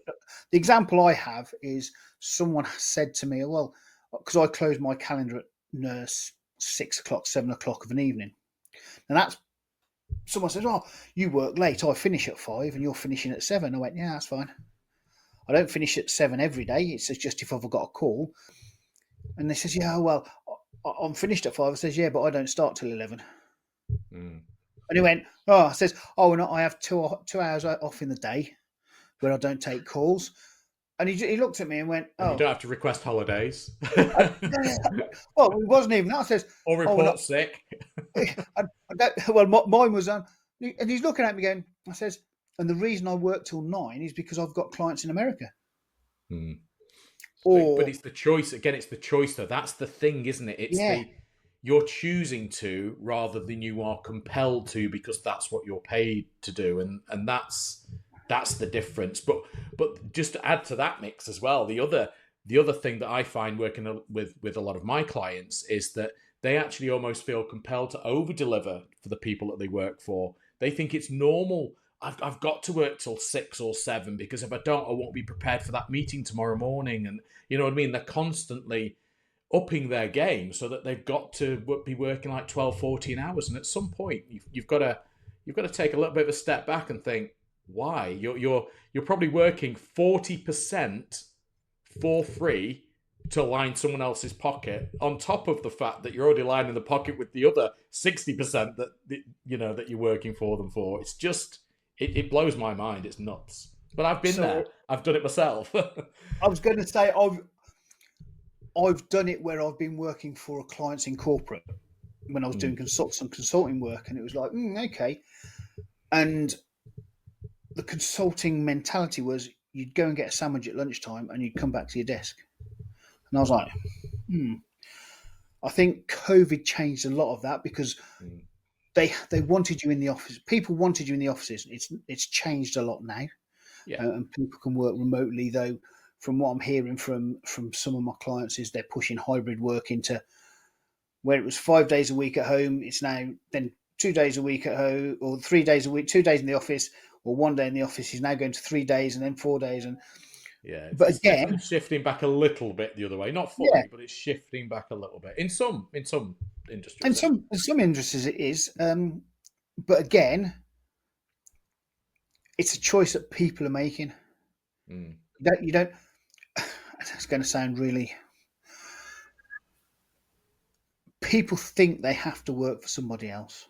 example I have is, someone said to me, well, because I close my calendar at 6 o'clock, 7 o'clock of an evening. And that's, someone says, oh, you work late. I finish at 5 and you're finishing at 7. I went, yeah, that's fine. I don't finish at 7 every day. It's just if I've got a call. And they says, yeah, well, I'm finished at 5. I says, yeah, but I don't start till 11. And he went, I says, and I have 2 hours off in the day where I don't take calls. And he looked at me and went, you don't have to request holidays. Well, it wasn't even that. I says, or report sick. Mine was on. And he's looking at me going, I says, and the reason I work till 9 is because I've got clients in America. But it's the choice. Again, it's the choice, though. That's the thing, isn't it? It's you're choosing to, rather than you are compelled to, because that's what you're paid to do. And that's the difference. But just to add to that mix as well, the other thing that I find working with a lot of my clients is that they actually almost feel compelled to over deliver for the people that they work for. They think it's normal. I've got to work till 6 or 7 because if I don't, I won't be prepared for that meeting tomorrow morning. And you know what I mean? They're constantly upping their game so that they've got to be working like 12, 14 hours. And at some point, you've got to take a little bit of a step back and think, why? You're probably working 40% for free to line someone else's pocket, on top of the fact that you're already lining the pocket with the other 60% that that you're working for them for. It's just it blows my mind. It's nuts. But I've been there. I've done it myself. I was going to say I've done it where I've been working for clients in corporate when I was doing some consulting work, and it was like, okay. And the consulting mentality was you'd go and get a sandwich at lunchtime and you'd come back to your desk. And I was like, I think COVID changed a lot of that because they wanted you in the office. People wanted you in the offices. It's changed a lot now. Yeah. And people can work remotely, though. From what I'm hearing from some of my clients is they're pushing hybrid work into where it was 5 days a week at home. It's now then 2 days a week at home, or 3 days a week, 2 days in the office, or 1 day in the office. Is now going to 3 days and then 4 days. And yeah, but it's again, definitely shifting back a little bit the other way. Not fully, but it's shifting back a little bit in some industries. In some industries it is. But again, it's a choice that people are making. You don't. It's going to sound really. People think they have to work for somebody else.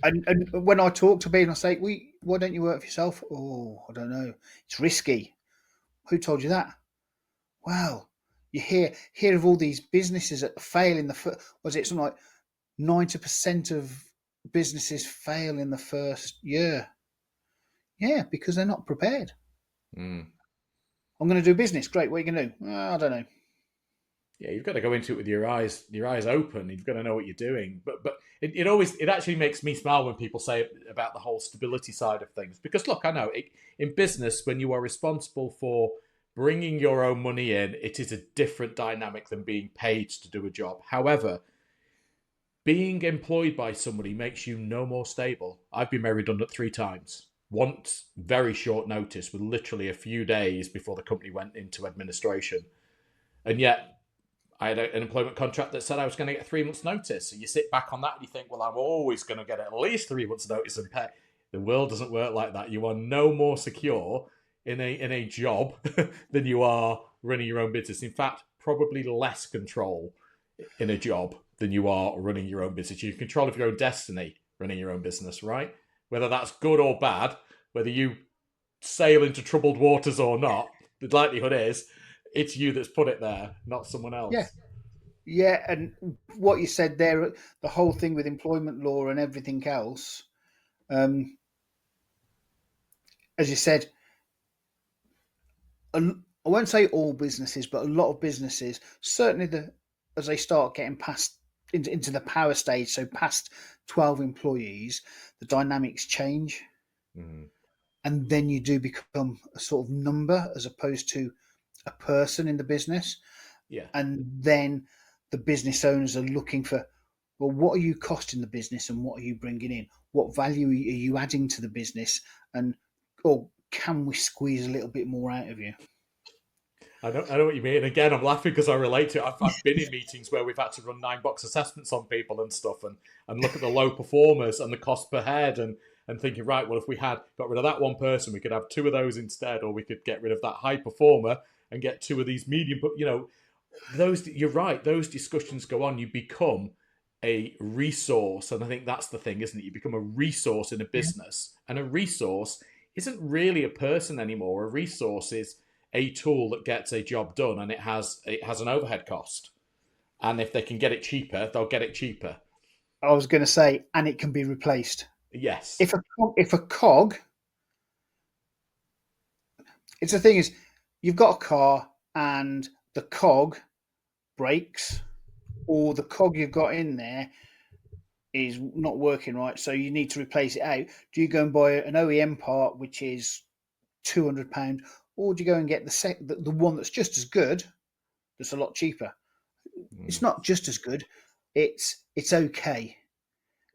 And when I talk to people, I say, why don't you work for yourself? Oh, I don't know. It's risky. Who told you that? Well, you hear of all these businesses that fail in the was it something like 90% of businesses fail in the first year? Yeah, because they're not prepared. I'm going to do business. Great. What are you going to do? I don't know. Yeah, you've got to go into it with your eyes open. You've got to know what you're doing. But it actually makes me smile when people say about the whole stability side of things. Because look, I know in business, when you are responsible for bringing your own money in, it is a different dynamic than being paid to do a job. However, being employed by somebody makes you no more stable. I've been made redundant 3 times. Once, very short notice, with literally a few days before the company went into administration. And yet, I had an employment contract that said I was going to get 3 months' notice. So you sit back on that and you think, well, I'm always going to get at least 3 months' notice and pay. The world doesn't work like that. You are no more secure in a job than you are running your own business. In fact, probably less control in a job than you are running your own business. You control of your own destiny running your own business, right? Whether that's good or bad, whether you sail into troubled waters or not, the likelihood is it's you that's put it there, not someone else. Yeah, and what you said there, the whole thing with employment law and everything else, as you said, I won't say all businesses, but a lot of businesses, certainly as they start getting past into the power stage, so past 12 employees, the dynamics change. And then you do become a sort of number as opposed to a person in the business. Yeah. And then the business owners are looking for, well, what are you costing the business and what are you bringing in? What value are you adding to the business? And or can we squeeze a little bit more out of you? I know what you mean. And again, I'm laughing because I relate to it. I've been in meetings where we've had to run 9-box assessments on people and stuff and look at the low performers and the cost per head and thinking, right, well, if we had got rid of that one person, we could have 2 of those instead, or we could get rid of that high performer and get 2 of these medium. But, you're right. Those discussions go on. You become a resource. And I think that's the thing, isn't it? You become a resource in a business. And a resource isn't really a person anymore. A resource is a tool that gets a job done, and it has an overhead cost. And if they can get it cheaper, they'll get it cheaper. I was going to say, and it can be replaced. Yes. If a cog, it's the thing is, you've got a car and the cog breaks, or the cog you've got in there is not working right, so you need to replace it out. Do you go and buy an OEM part, which is £200, or do you go and get the one that's just as good, that's a lot cheaper? It's not just as good. It's okay.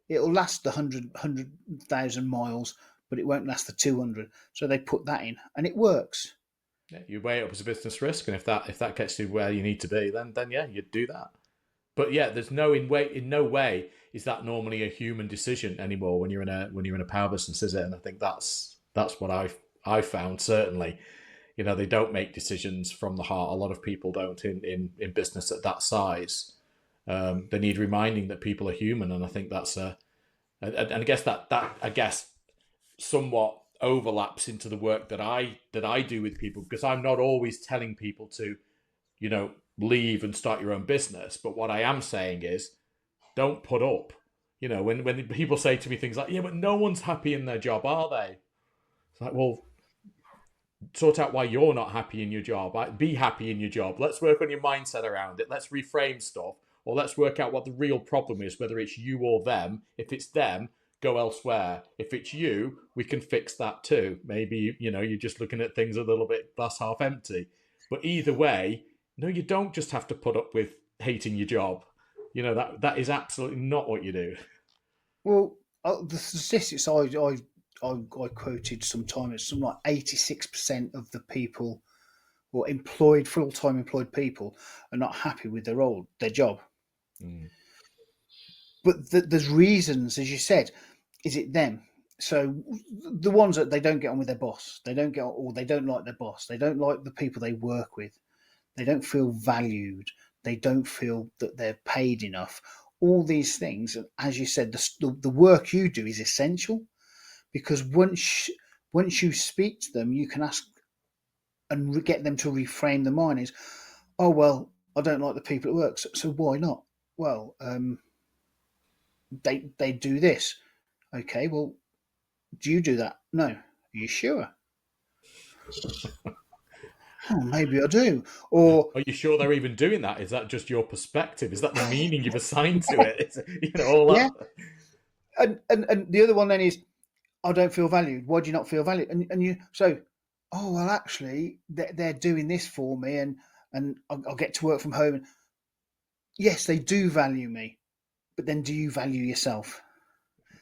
It'll last the 100,000 miles, but it won't last the 200. So they put that in, and it works. Yeah, you weigh it up as a business risk, and if that gets you where you need to be, then yeah, you'd do that. But yeah, there's in no way is that normally a human decision anymore when you're in a power business, is it? And I think that's what I've found certainly. They don't make decisions from the heart. A lot of people don't in business at that size. They need reminding that people are human, and I think that's and I guess that I guess somewhat overlaps into the work that I do with people, because I'm not always telling people to, leave and start your own business. But what I am saying is, don't put up. When people say to me things like, "Yeah, but no one's happy in their job, are they?" It's like, well, sort out why you're not happy in your job. Be happy in your job. Let's work on your mindset around it. Let's reframe stuff, or let's work out what the real problem is, whether it's you or them. If it's them, go elsewhere. If it's you, we can fix that too. Maybe, you're just looking at things a little bit glass half empty. But either way, no, you don't just have to put up with hating your job. That is absolutely not what you do. Well, the statistics I quoted sometime, it's something like 86% of the people or full-time employed people are not happy with their job. Mm. But there's reasons, as you said. Is it them? So the ones that they don't get on with their boss, they don't like their boss, they don't like the people they work with, they don't feel valued, they don't feel that they're paid enough. All these things, and as you said, the work you do is essential, because once you speak to them, you can ask and get them to reframe the mind. Is, oh well, I don't like the people at work, so why not? Well, they do this. Okay, well, do you do that? No. Are you sure? Oh, maybe I do. Or Are you sure they're even doing that? Is that just your perspective? Is that the meaning you've assigned to it? All yeah. that. And the other one then is, I don't feel valued. Why do you not feel valued? And you oh well, actually they're doing this for me, and I'll get to work from home. Yes, they do value me, but then do you value yourself?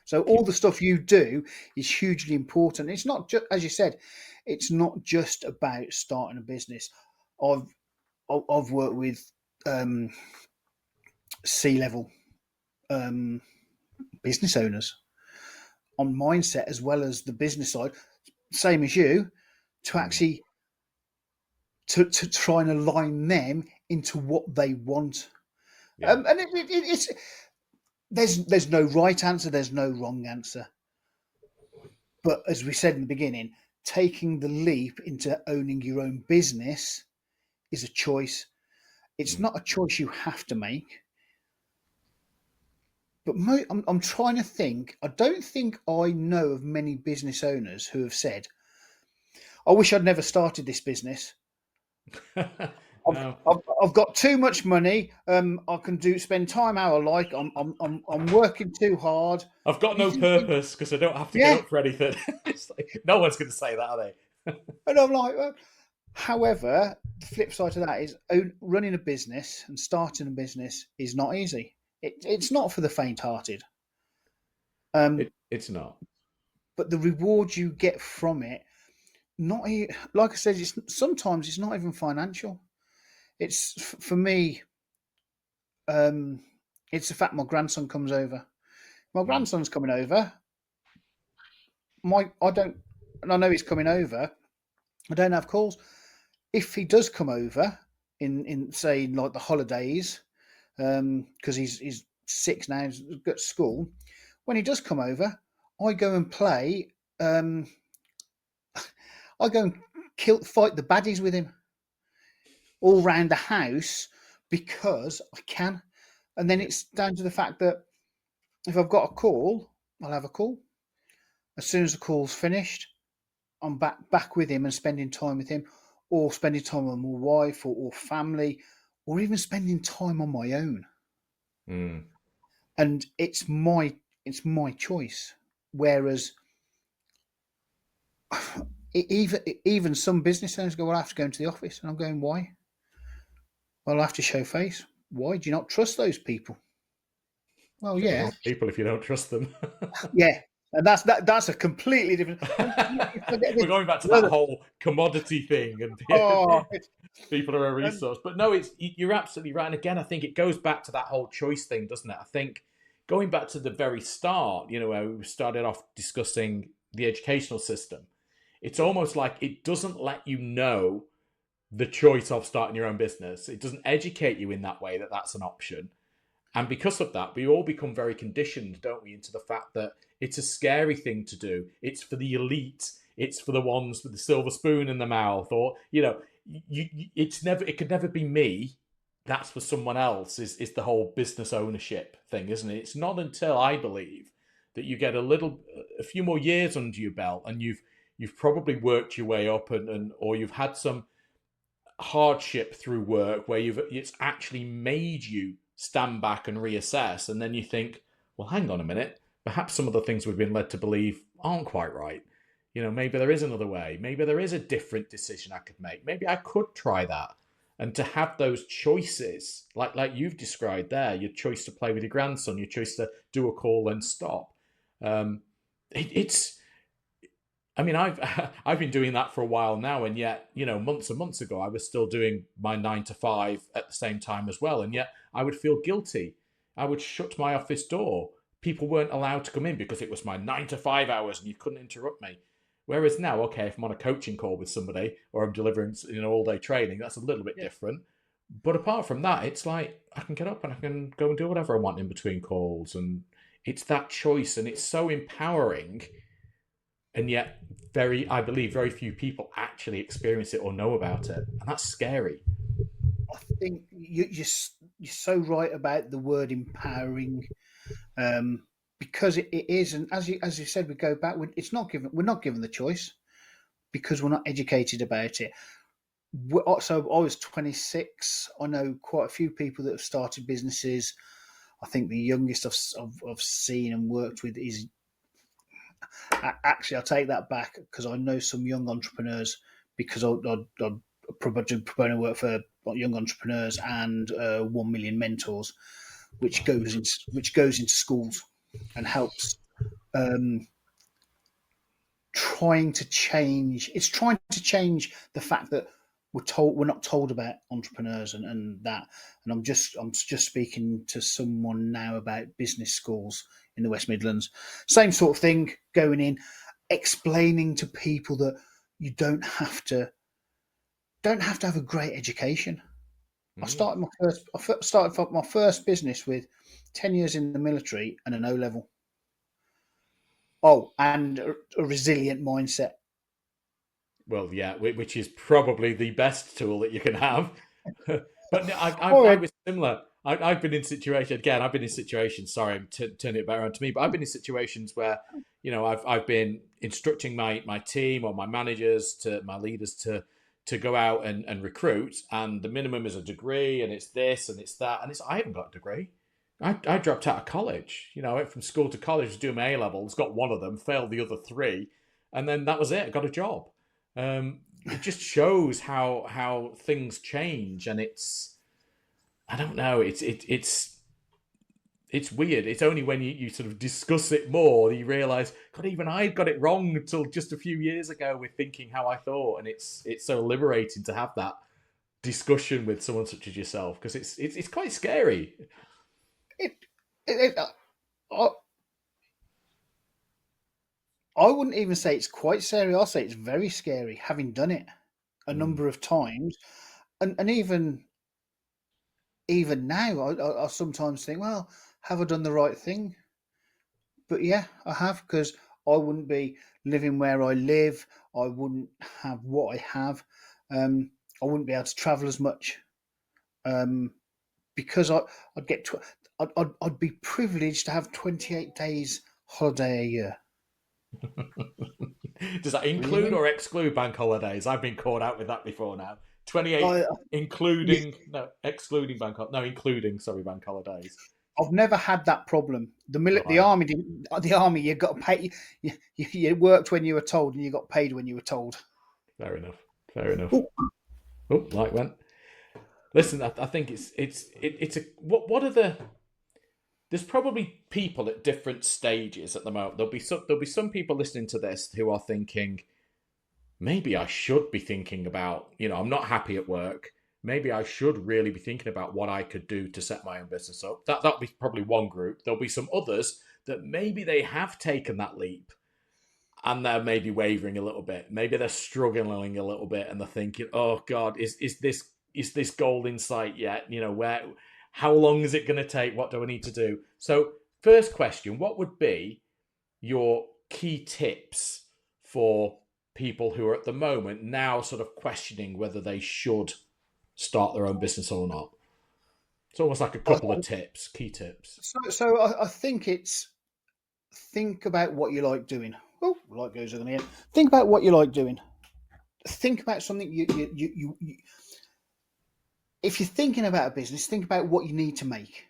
So all the stuff you do is hugely important. It's not just, as you said, it's not just about starting a business. I've worked with C-level business owners on mindset as well as the business side, same as you, to actually to try and align them into what they want. Yeah. And it's there's no right answer, there's no wrong answer. But as we said in the beginning, taking the leap into owning your own business is a choice. It's not a choice you have to make. But I'm trying to think. I don't think I know of many business owners who have said, "I wish I'd never started this business. No. I've got too much money. I can spend time how I like. I'm working too hard. I've got no purpose because I don't have to Yeah." get up for anything. It's like, no one's going to say that, are they? And I'm like, well, however, the flip side to that is running a business and starting a business is not easy. It's not for the faint-hearted. It's not. But the reward you get from it, like I said, sometimes it's not even financial. It's for me. It's the fact my grandson comes over. My grandson's coming over. I know he's coming over. I don't have calls. If he does come over in say like the holidays, because he's 6 now, he's got school. When he does come over, I go and play. I go and fight the baddies with him all round the house because I can. And then it's down to the fact that if I've got a call, I'll have a call. As soon as the call's finished, I'm back with him and spending time with him, or spending time with my wife or family, or even spending time on my own. And it's my choice. Whereas even some business owners go, well, I have to go into the office, and I'm going, why? Well, I have to show face. why do you not trust those people? Well, They're yeah, not people if you don't trust them. yeah, and that's a completely different. We're going back to that whole commodity thing, and Oh, people are a resource. But no, you're absolutely right. And again, I think it goes back to that whole choice thing, doesn't it? I think going back to the very start, where we started off discussing the educational system, it's almost like it doesn't let you know the choice of starting your own business. It doesn't educate you in that way that that's an option. And because of that, we all become very conditioned, don't we, into the fact that it's a scary thing to do. It's for the elite. It's for the ones with the silver spoon in the mouth, or it could never be me. That's for someone else. Is the whole business ownership thing, isn't it? It's not until, I believe, that you get a few more years under your belt, and you've probably worked your way up, or you've had some hardship through work where it's actually made you stand back and reassess, and then you think, well, hang on a minute, perhaps some of the things we've been led to believe aren't quite right. Maybe there is another way. Maybe there is a different decision I could make. Maybe I could try that. And to have those choices, like you've described there, your choice to play with your grandson, your choice to do a call and stop. I've been doing that for a while now, and yet, months and months ago, I was still doing my 9 to 5 at the same time as well, and yet I would feel guilty. I would shut my office door. People weren't allowed to come in because it was my 9 to 5 hours, and you couldn't interrupt me. Whereas now, okay, if I'm on a coaching call with somebody or I'm delivering, all day training, that's a little bit different. But apart from that, it's like I can get up and I can go and do whatever I want in between calls, and it's that choice, and it's so empowering. And yet, I believe very few people actually experience it or know about it, and that's scary. I think you're so right about the word empowering, because it is, and as you said, we go back. We're not given the choice because we're not educated about it. So I was 26. I know quite a few people that have started businesses. I think the youngest I've seen and worked with is. Actually, I'll take that back because I know some young entrepreneurs because I proponent work for young entrepreneurs and 1 Million Mentors, which goes into schools and helps trying to change the fact that we're not told about entrepreneurs and that. And I'm just speaking to someone now about business schools in the West Midlands. Same sort of thing, going in, explaining to people that you don't have to have a great education. I started my first business with 10 years in the military and an O level. Oh, and a resilient mindset. Well, yeah, which is probably the best tool that you can have. But I was similar. I've been in situations, again, sorry, I'm turning it back around to me, but I've been in situations where, I've been instructing my team or my managers, my leaders to go out and recruit, and the minimum is a degree, and it's this and it's that, and I haven't got a degree. I dropped out of college. I went from school to college to do my A-levels, got one of them, failed the other 3, and then that was it. I got a job. It just shows how things change, and I don't know, it's weird. It's only when you sort of discuss it more that you realise, God, even I got it wrong until just a few years ago with thinking how I thought, and it's so liberating to have that discussion with someone such as yourself, because it's quite scary. I wouldn't even say it's quite scary. I'll say it's very scary, having done it a number of times, and even now, I sometimes think, well, have I done the right thing? But yeah, I have, because I wouldn't be living where I live. I wouldn't have what I have. I wouldn't be able to travel as much, because I'd be privileged to have 28 days holiday a year. Does that include or exclude bank holidays? I've been caught out with that before now. 28 including excluding bank holidays. I've never had that problem. The army didn't. The army, you got to pay. You worked when you were told, and you got paid when you were told. Fair enough. Oh, light went. Listen, I think it's a what are the there's probably people at different stages at the moment. There'll be some people listening to this who are thinking, maybe I should be thinking about, I'm not happy at work. Maybe I should really be thinking about what I could do to set my own business up. That'll be probably one group. There'll be some others that maybe they have taken that leap and they're maybe wavering a little bit. Maybe they're struggling a little bit and they're thinking, "Oh God, is this goal in sight yet? How long is it going to take? What do I need to do?" So, first question: what would be your key tips for people who are at the moment now sort of questioning whether they should start their own business or not? It's almost like a couple of tips, key tips. So I think it's think about what you like doing. Oh, light goes on here. Think about what you like doing. Think about something you if you're thinking about a business, think about what you need to make.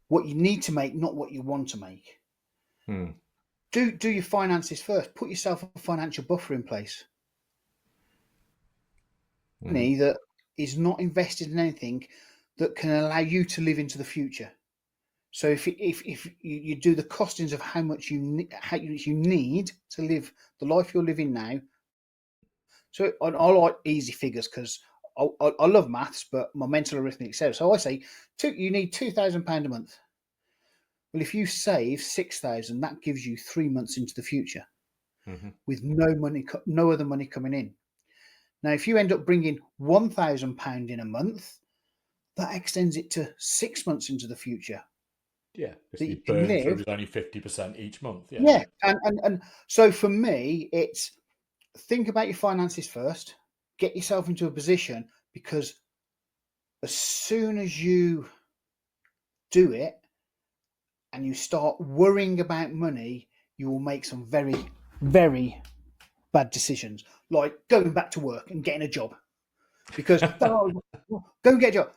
What you need to make, not what you want to make. Do your finances first. Put yourself a financial buffer in place. Money that is not invested in anything that can allow you to live into the future. So if you do the costings of how much you need to live the life you're living now. So I like easy figures because I love maths, but my mental arithmetic says so. I say you need £2,000 a month. Well, if you save 6,000, that gives you 3 months into the future with no other money coming in. Now, if you end up bringing £1,000 in a month, that extends it to 6 months into the future. Yeah, because you burn through only 50% each month. Yeah. And so for me, it's think about your finances first, get yourself into a position, because as soon as you do it and you start worrying about money, you will make some very, very bad decisions, like going back to work and getting a job, because go and get a job.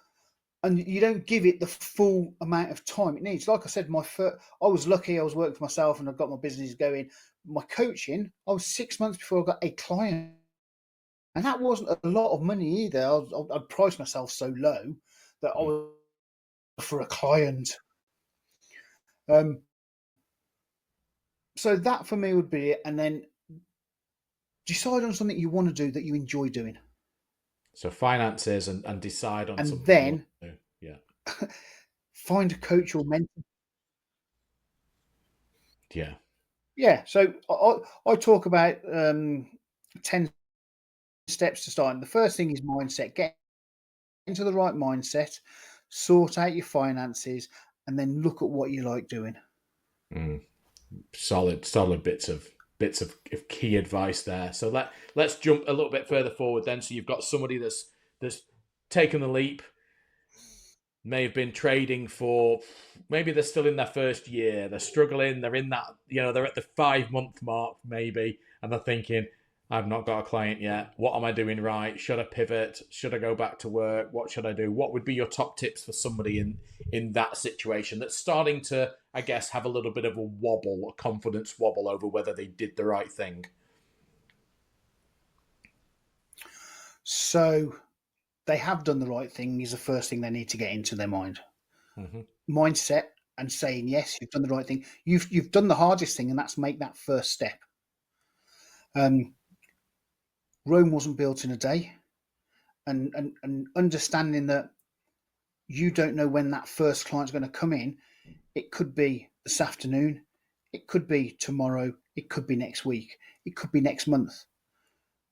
And you don't give it the full amount of time it needs. Like I said, I was lucky. I was working for myself and I've got my business going. My coaching, I was 6 months before I got a client. And that wasn't a lot of money either. I'd priced myself so low that I was for a client. So that for me would be it. And then decide on something you want to do that you enjoy doing. So finances and decide on something. And then find a coach or mentor. Yeah. Yeah. So I talk about 10 steps to starting. The first thing is mindset. Get into the right mindset, sort out your finances, and then look at what you like doing. Solid bits of key advice there. So let's jump a little bit further forward then. So you've got somebody that's taken the leap, may have been trading for, maybe they're still in their first year, they're struggling, they're in that, they're at the 5-month mark maybe, and they're thinking, I've not got a client yet. What am I doing right? Should I pivot? Should I go back to work? What should I do? What would be your top tips for somebody in that situation that's starting to, I guess, have a little bit of a confidence wobble over whether they did the right thing? So they have done the right thing is the first thing they need to get into their mind. Mindset and saying, yes, you've done the right thing. You've done the hardest thing, and that's make that first step. Rome wasn't built in a day, and understanding that you don't know when that first client's going to come in. It could be this afternoon, it could be tomorrow, it could be next week, it could be next month.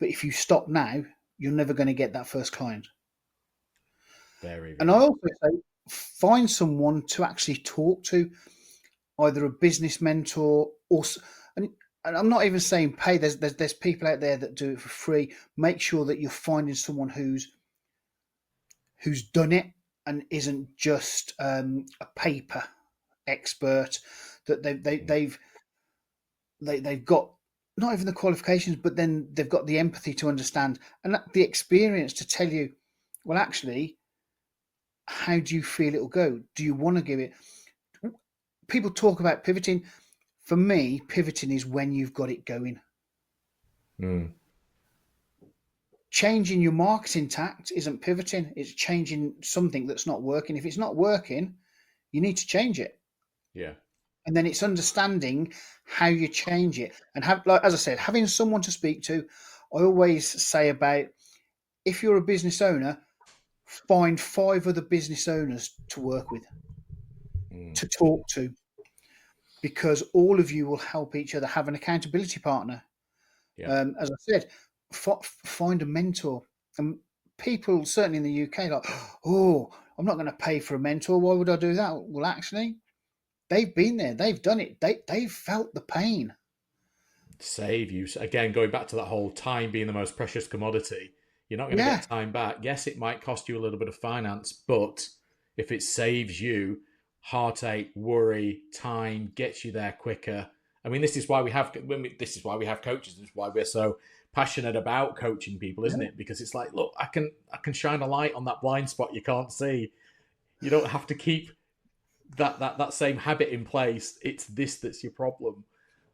But if you stop now, you're never going to get that first client. Very, very. And I also say find someone to actually talk to, either a business mentor or. And I'm not even saying pay. There's people out there that do it for free. Make sure that you're finding someone who's done it and isn't just a paper expert. That they've got not even the qualifications, but then they've got the empathy to understand and the experience to tell you, well, actually, how do you feel it'll go? Do you want to give it? People talk about pivoting. For me, pivoting is when you've got it going. changing your marketing tact isn't pivoting. It's changing something that's not working. If it's not working, you need to change it. Yeah. And then it's understanding how you change it. And have, like as I said, having someone to speak to. I always say about, if you're a business owner, find 5 other business owners to work with, to talk to, because all of you will help each other. Have an accountability partner. Yeah. As I said, find a mentor. And people, certainly in the UK, like, oh, I'm not going to pay for a mentor. Why would I do that? Well, actually, they've been there. They've done it. They've felt the pain. Save you. Again, going back to that whole time being the most precious commodity, you're not going to Yeah. get time back. Yes, it might cost you a little bit of finance, but if it saves you heartache, worry, time, gets you there quicker. I mean, this is why we have this is why we have coaches. This is why we're so passionate about coaching people, isn't it? Because it's like, look, I can shine a light on that blind spot you can't see. You don't have to keep that same habit in place. It's this that's your problem.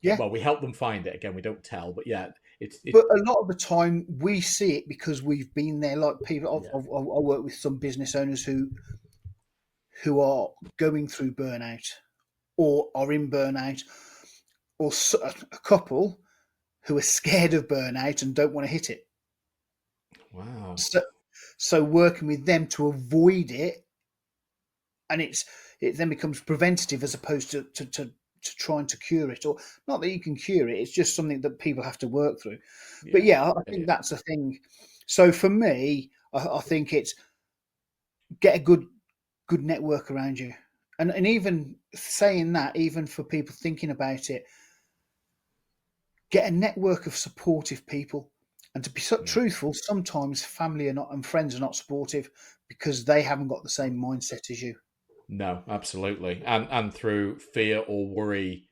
Yeah. Well, we help them find it. Again, we don't tell, but yeah, But a lot of the time we see it because we've been there. Like people, Yeah. I work with some business owners who are going through burnout, or are in burnout, or a couple who are scared of burnout and don't want to hit it. Wow. So working with them to avoid it, and it then becomes preventative as opposed to trying to cure it. Or not that you can cure it, it's just something that people have to work through. But yeah, I think that's a thing. So for me, I think it's get a good network around you. And even saying that, even for people thinking about it, get a network of supportive people. And to be truthful, sometimes family are not, and friends are not supportive because they haven't got the same mindset as you. No, absolutely. And through fear or worry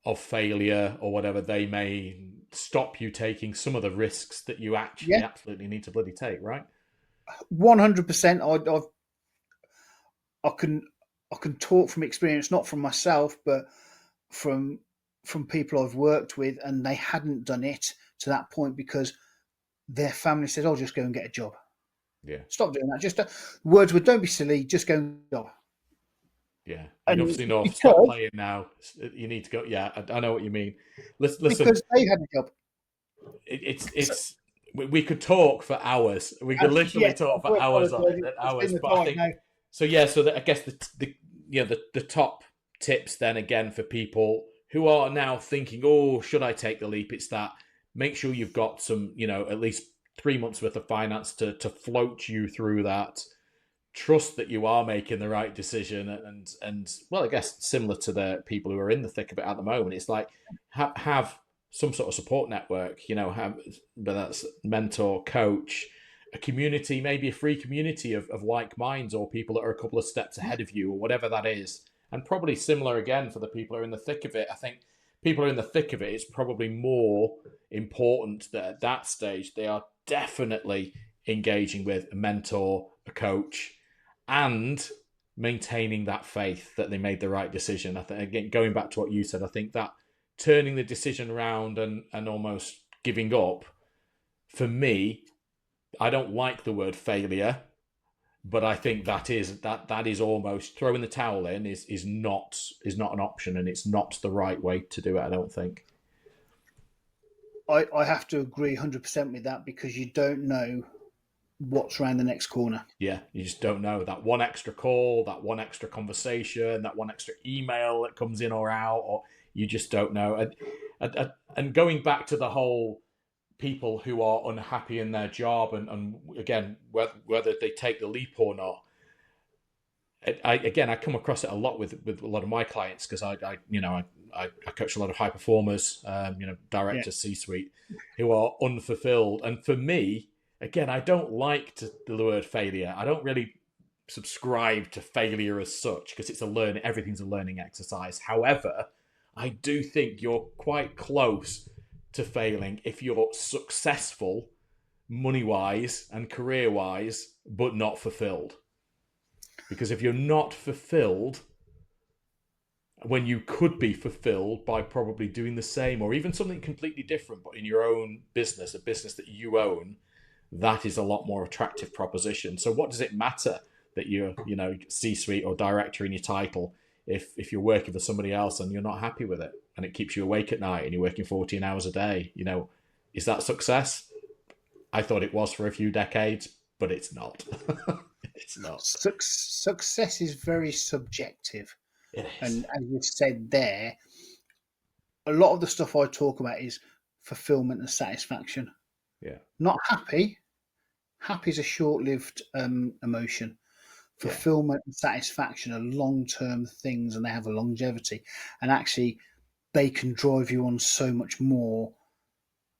of failure or whatever, they may stop you taking some of the risks that you actually absolutely need to bloody take, right? 100%. I can talk from experience, not from myself, but from people I've worked with, and they hadn't done it to that point because their family said, "Oh, just go and get a job." Yeah. Stop doing that. Just words were, "Don't be silly. Just go and get a job." Yeah. And Enough's enough. Stop playing now. You need to go. Yeah, I know what you mean. Listen, because they had a job. It's we could talk for hours. We could literally talk for hours on it. Hours. But I think so. Yeah. So I guess the top tips then again for people who are now thinking, oh, should I take the leap? It's that make sure you've got some, at least 3 months worth of finance to float you through that. Trust that you are making the right decision, and well, I guess similar to the people who are in the thick of it at the moment, it's like have some sort of support network, have, whether that's mentor, coach, a community, maybe a free community of like minds or people that are a couple of steps ahead of you or whatever that is. And probably similar again for the people who are in the thick of it. I think people who are in the thick of it, it's probably more important that at that stage they are definitely engaging with a mentor, a coach, and maintaining that faith that they made the right decision. I think, again, going back to what you said, I think that turning the decision around and almost giving up, for me, I don't like the word failure, but I think that is almost throwing the towel in is not an option, and it's not the right way to do it, I don't think. I have to agree 100% with that, because you don't know what's around the next corner. Yeah, you just don't know. That one extra call, that one extra conversation, that one extra email that comes in or out, or you just don't know. And going back to the whole people who are unhappy in their job, and again, whether they take the leap or not, I come across it a lot with a lot of my clients, because I coach a lot of high performers, directors, C-suite, who are unfulfilled. And for me, again, I don't like the word failure. I don't really subscribe to failure as such, because everything's a learning exercise. However, I do think you're quite close to failing if you're successful money-wise and career-wise, but not fulfilled. Because if you're not fulfilled when you could be fulfilled by probably doing the same or even something completely different, but in your own business, a business that you own, that is a lot more attractive proposition. So what does it matter that you're, C-suite or director in your title if you're working for somebody else and you're not happy with it and it keeps you awake at night and you're working 14 hours a day? Is that success? I thought it was for a few decades, but it's not. It's not. Success is very subjective. It is. And as you said there, a lot of the stuff I talk about is fulfillment and satisfaction. Yeah. Not happy. Happy is a short-lived emotion. Fulfillment and satisfaction are long-term things, and they have a longevity. And actually, they can drive you on so much more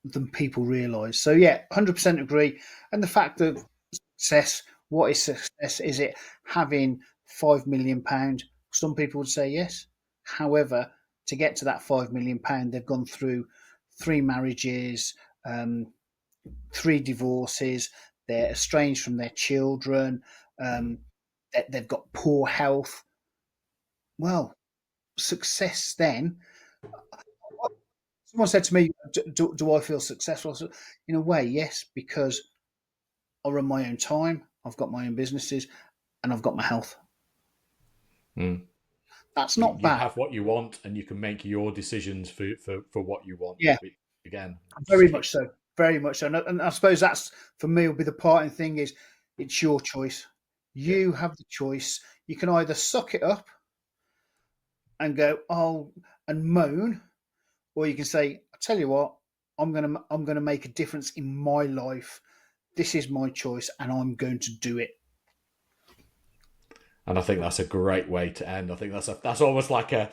than people realise. So, 100% agree. And the fact of success, what is success? Is it having £5 million? Some people would say yes. However, to get to that £5 million, they've gone through 3 marriages, 3 divorces, they're estranged from their children, they've got poor health. Well, success then. Someone said to me, do I feel successful? So, in a way, yes, because I run my own time, I've got my own businesses, and I've got my health. That's not bad. You have what you want, and you can make your decisions for what you want. Yeah. Again. Very much so. Very much so. And I suppose that's, for me, will be the parting thing is it's your choice. You have the choice. You can either suck it up and go, and moan, or you can say, I tell you what, I'm gonna make a difference in my life. This is my choice, and I'm going to do it. And I think that's a great way to end. I think that's almost like a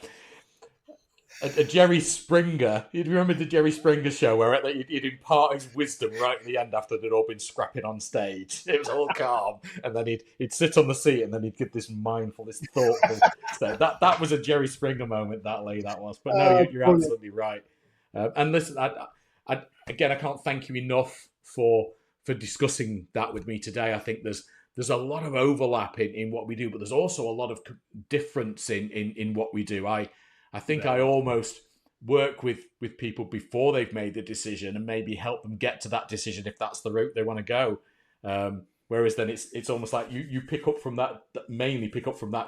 Jerry Springer. You remember the Jerry Springer show where he'd impart his wisdom right at the end after they'd all been scrapping on stage. It was all calm, and then he'd sit on the seat, and then he'd give this mindful, this thoughtful stuff. That was a Jerry Springer moment. That was. But no, you're absolutely right. And listen, I can't thank you enough for discussing that with me today. I think there's a lot of overlap in what we do, but there's also a lot of difference in what we do. I think I almost work with people before they've made the decision and maybe help them get to that decision if that's the route they want to go. Whereas then it's almost like you pick up from that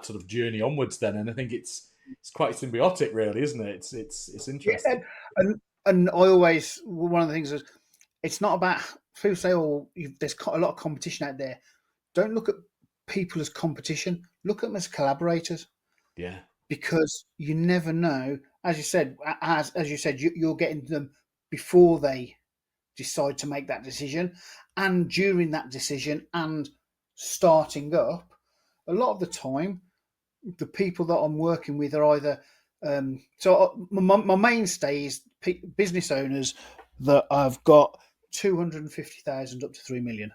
sort of journey onwards then. And I think it's quite symbiotic really, isn't it? It's interesting. Yeah, and I always, one of the things is, it's not about, people say, there's a lot of competition out there. Don't look at people as competition. Look at them as collaborators. Yeah. Because you never know, as you said, you're getting them before they decide to make that decision, and during that decision, and starting up. A lot of the time, the people that I'm working with are either my mainstay is business owners that I've got 250,000 up to 3 million.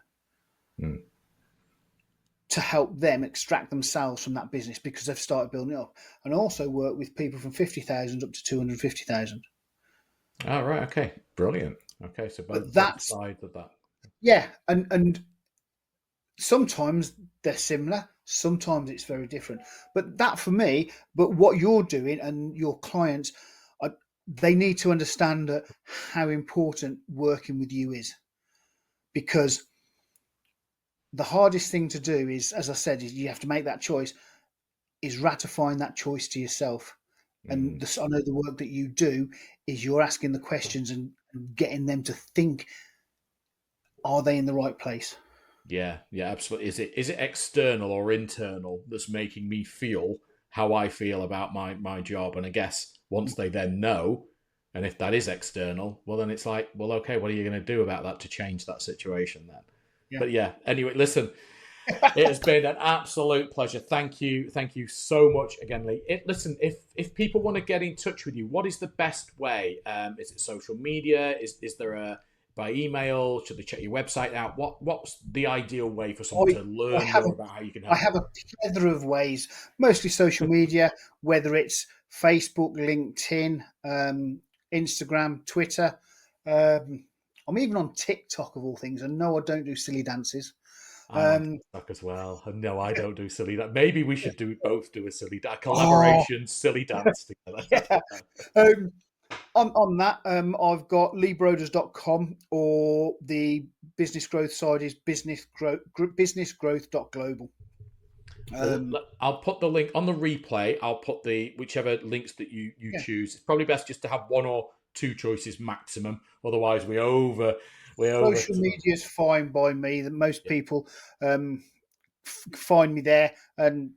To help them extract themselves from that business because they've started building it up. And I also work with people from 50,000 up to 250,000. Oh, right. Okay. Brilliant. Okay. So both sides of that. Yeah. And sometimes they're similar. Sometimes it's very different. But that for me, what you're doing and your clients, they need to understand how important working with you is. Because the hardest thing to do is, as I said, is you have to make that choice, is ratifying that choice to yourself. And I know the work that you do is you're asking the questions and getting them to think, are they in the right place? Yeah, absolutely. Is it external or internal that's making me feel how I feel about my job? And I guess once they then know, and if that is external, well, then it's like, well, okay, what are you going to do about that to change that situation then? Yeah. But anyway, listen, it has been an absolute pleasure. Thank you so much again, Lee. Listen, if people want to get in touch with you, what is the best way? Is it social media? Is there by email? Should they check your website out? What's the ideal way for someone to learn more about how you can help? I have a plethora of ways, mostly social media, whether it's Facebook, LinkedIn, Instagram, Twitter. I'm even on TikTok of all things, and no, I don't do silly dances. TikTok as well. And no, I don't do silly dance. Maybe we should both do a silly dance, collaboration silly dance together. Yeah. On that, I've got leebroders.com, or the business growth side is businessgrowth.global. I'll put the link on the replay. I'll put the whichever links that you choose. It's probably best just to have one or two choices maximum. Otherwise, we over. Social media is fine by me. That most people find me there, and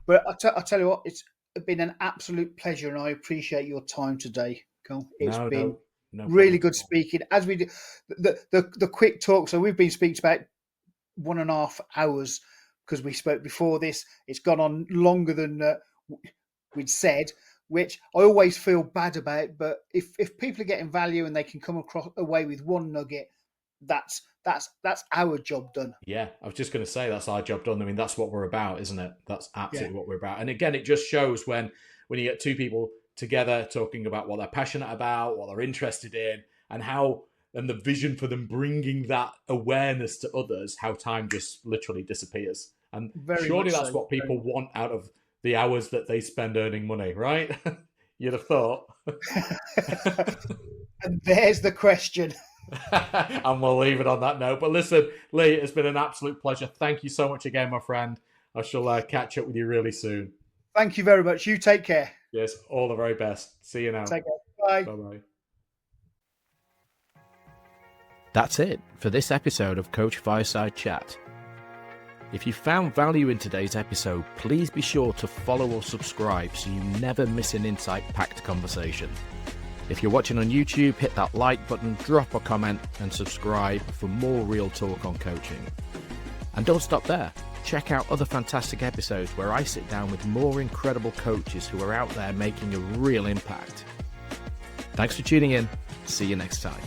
But I tell you what, it's been an absolute pleasure, and I appreciate your time today, Karl. It's been really good speaking. As we do the quick talk, so we've been speaking about 1.5 hours because we spoke before this. It's gone on longer than we'd said, which I always feel bad about. But if people are getting value and they can come away with one nugget, that's our job done. Yeah, I was just going to say that's our job done. I mean, that's what we're about, isn't it? That's absolutely what we're about. And again, it just shows when you get two people together talking about what they're passionate about, what they're interested in, and the vision for them bringing that awareness to others, how time just literally disappears. And surely that's what people want out of the hours that they spend earning money, right? You'd have thought. And there's the question. And we'll leave it on that note. But listen, Lee, it's been an absolute pleasure. Thank you so much again, my friend. I shall catch up with you really soon. Thank you very much. You take care. Yes, all the very best. See you now. Take care. Bye. Bye-bye. That's it for this episode of Coach Fireside Chat. If you found value in today's episode, please be sure to follow or subscribe so you never miss an insight-packed conversation. If you're watching on YouTube, hit that like button, drop a comment, and subscribe for more real talk on coaching. And don't stop there. Check out other fantastic episodes where I sit down with more incredible coaches who are out there making a real impact. Thanks for tuning in. See you next time.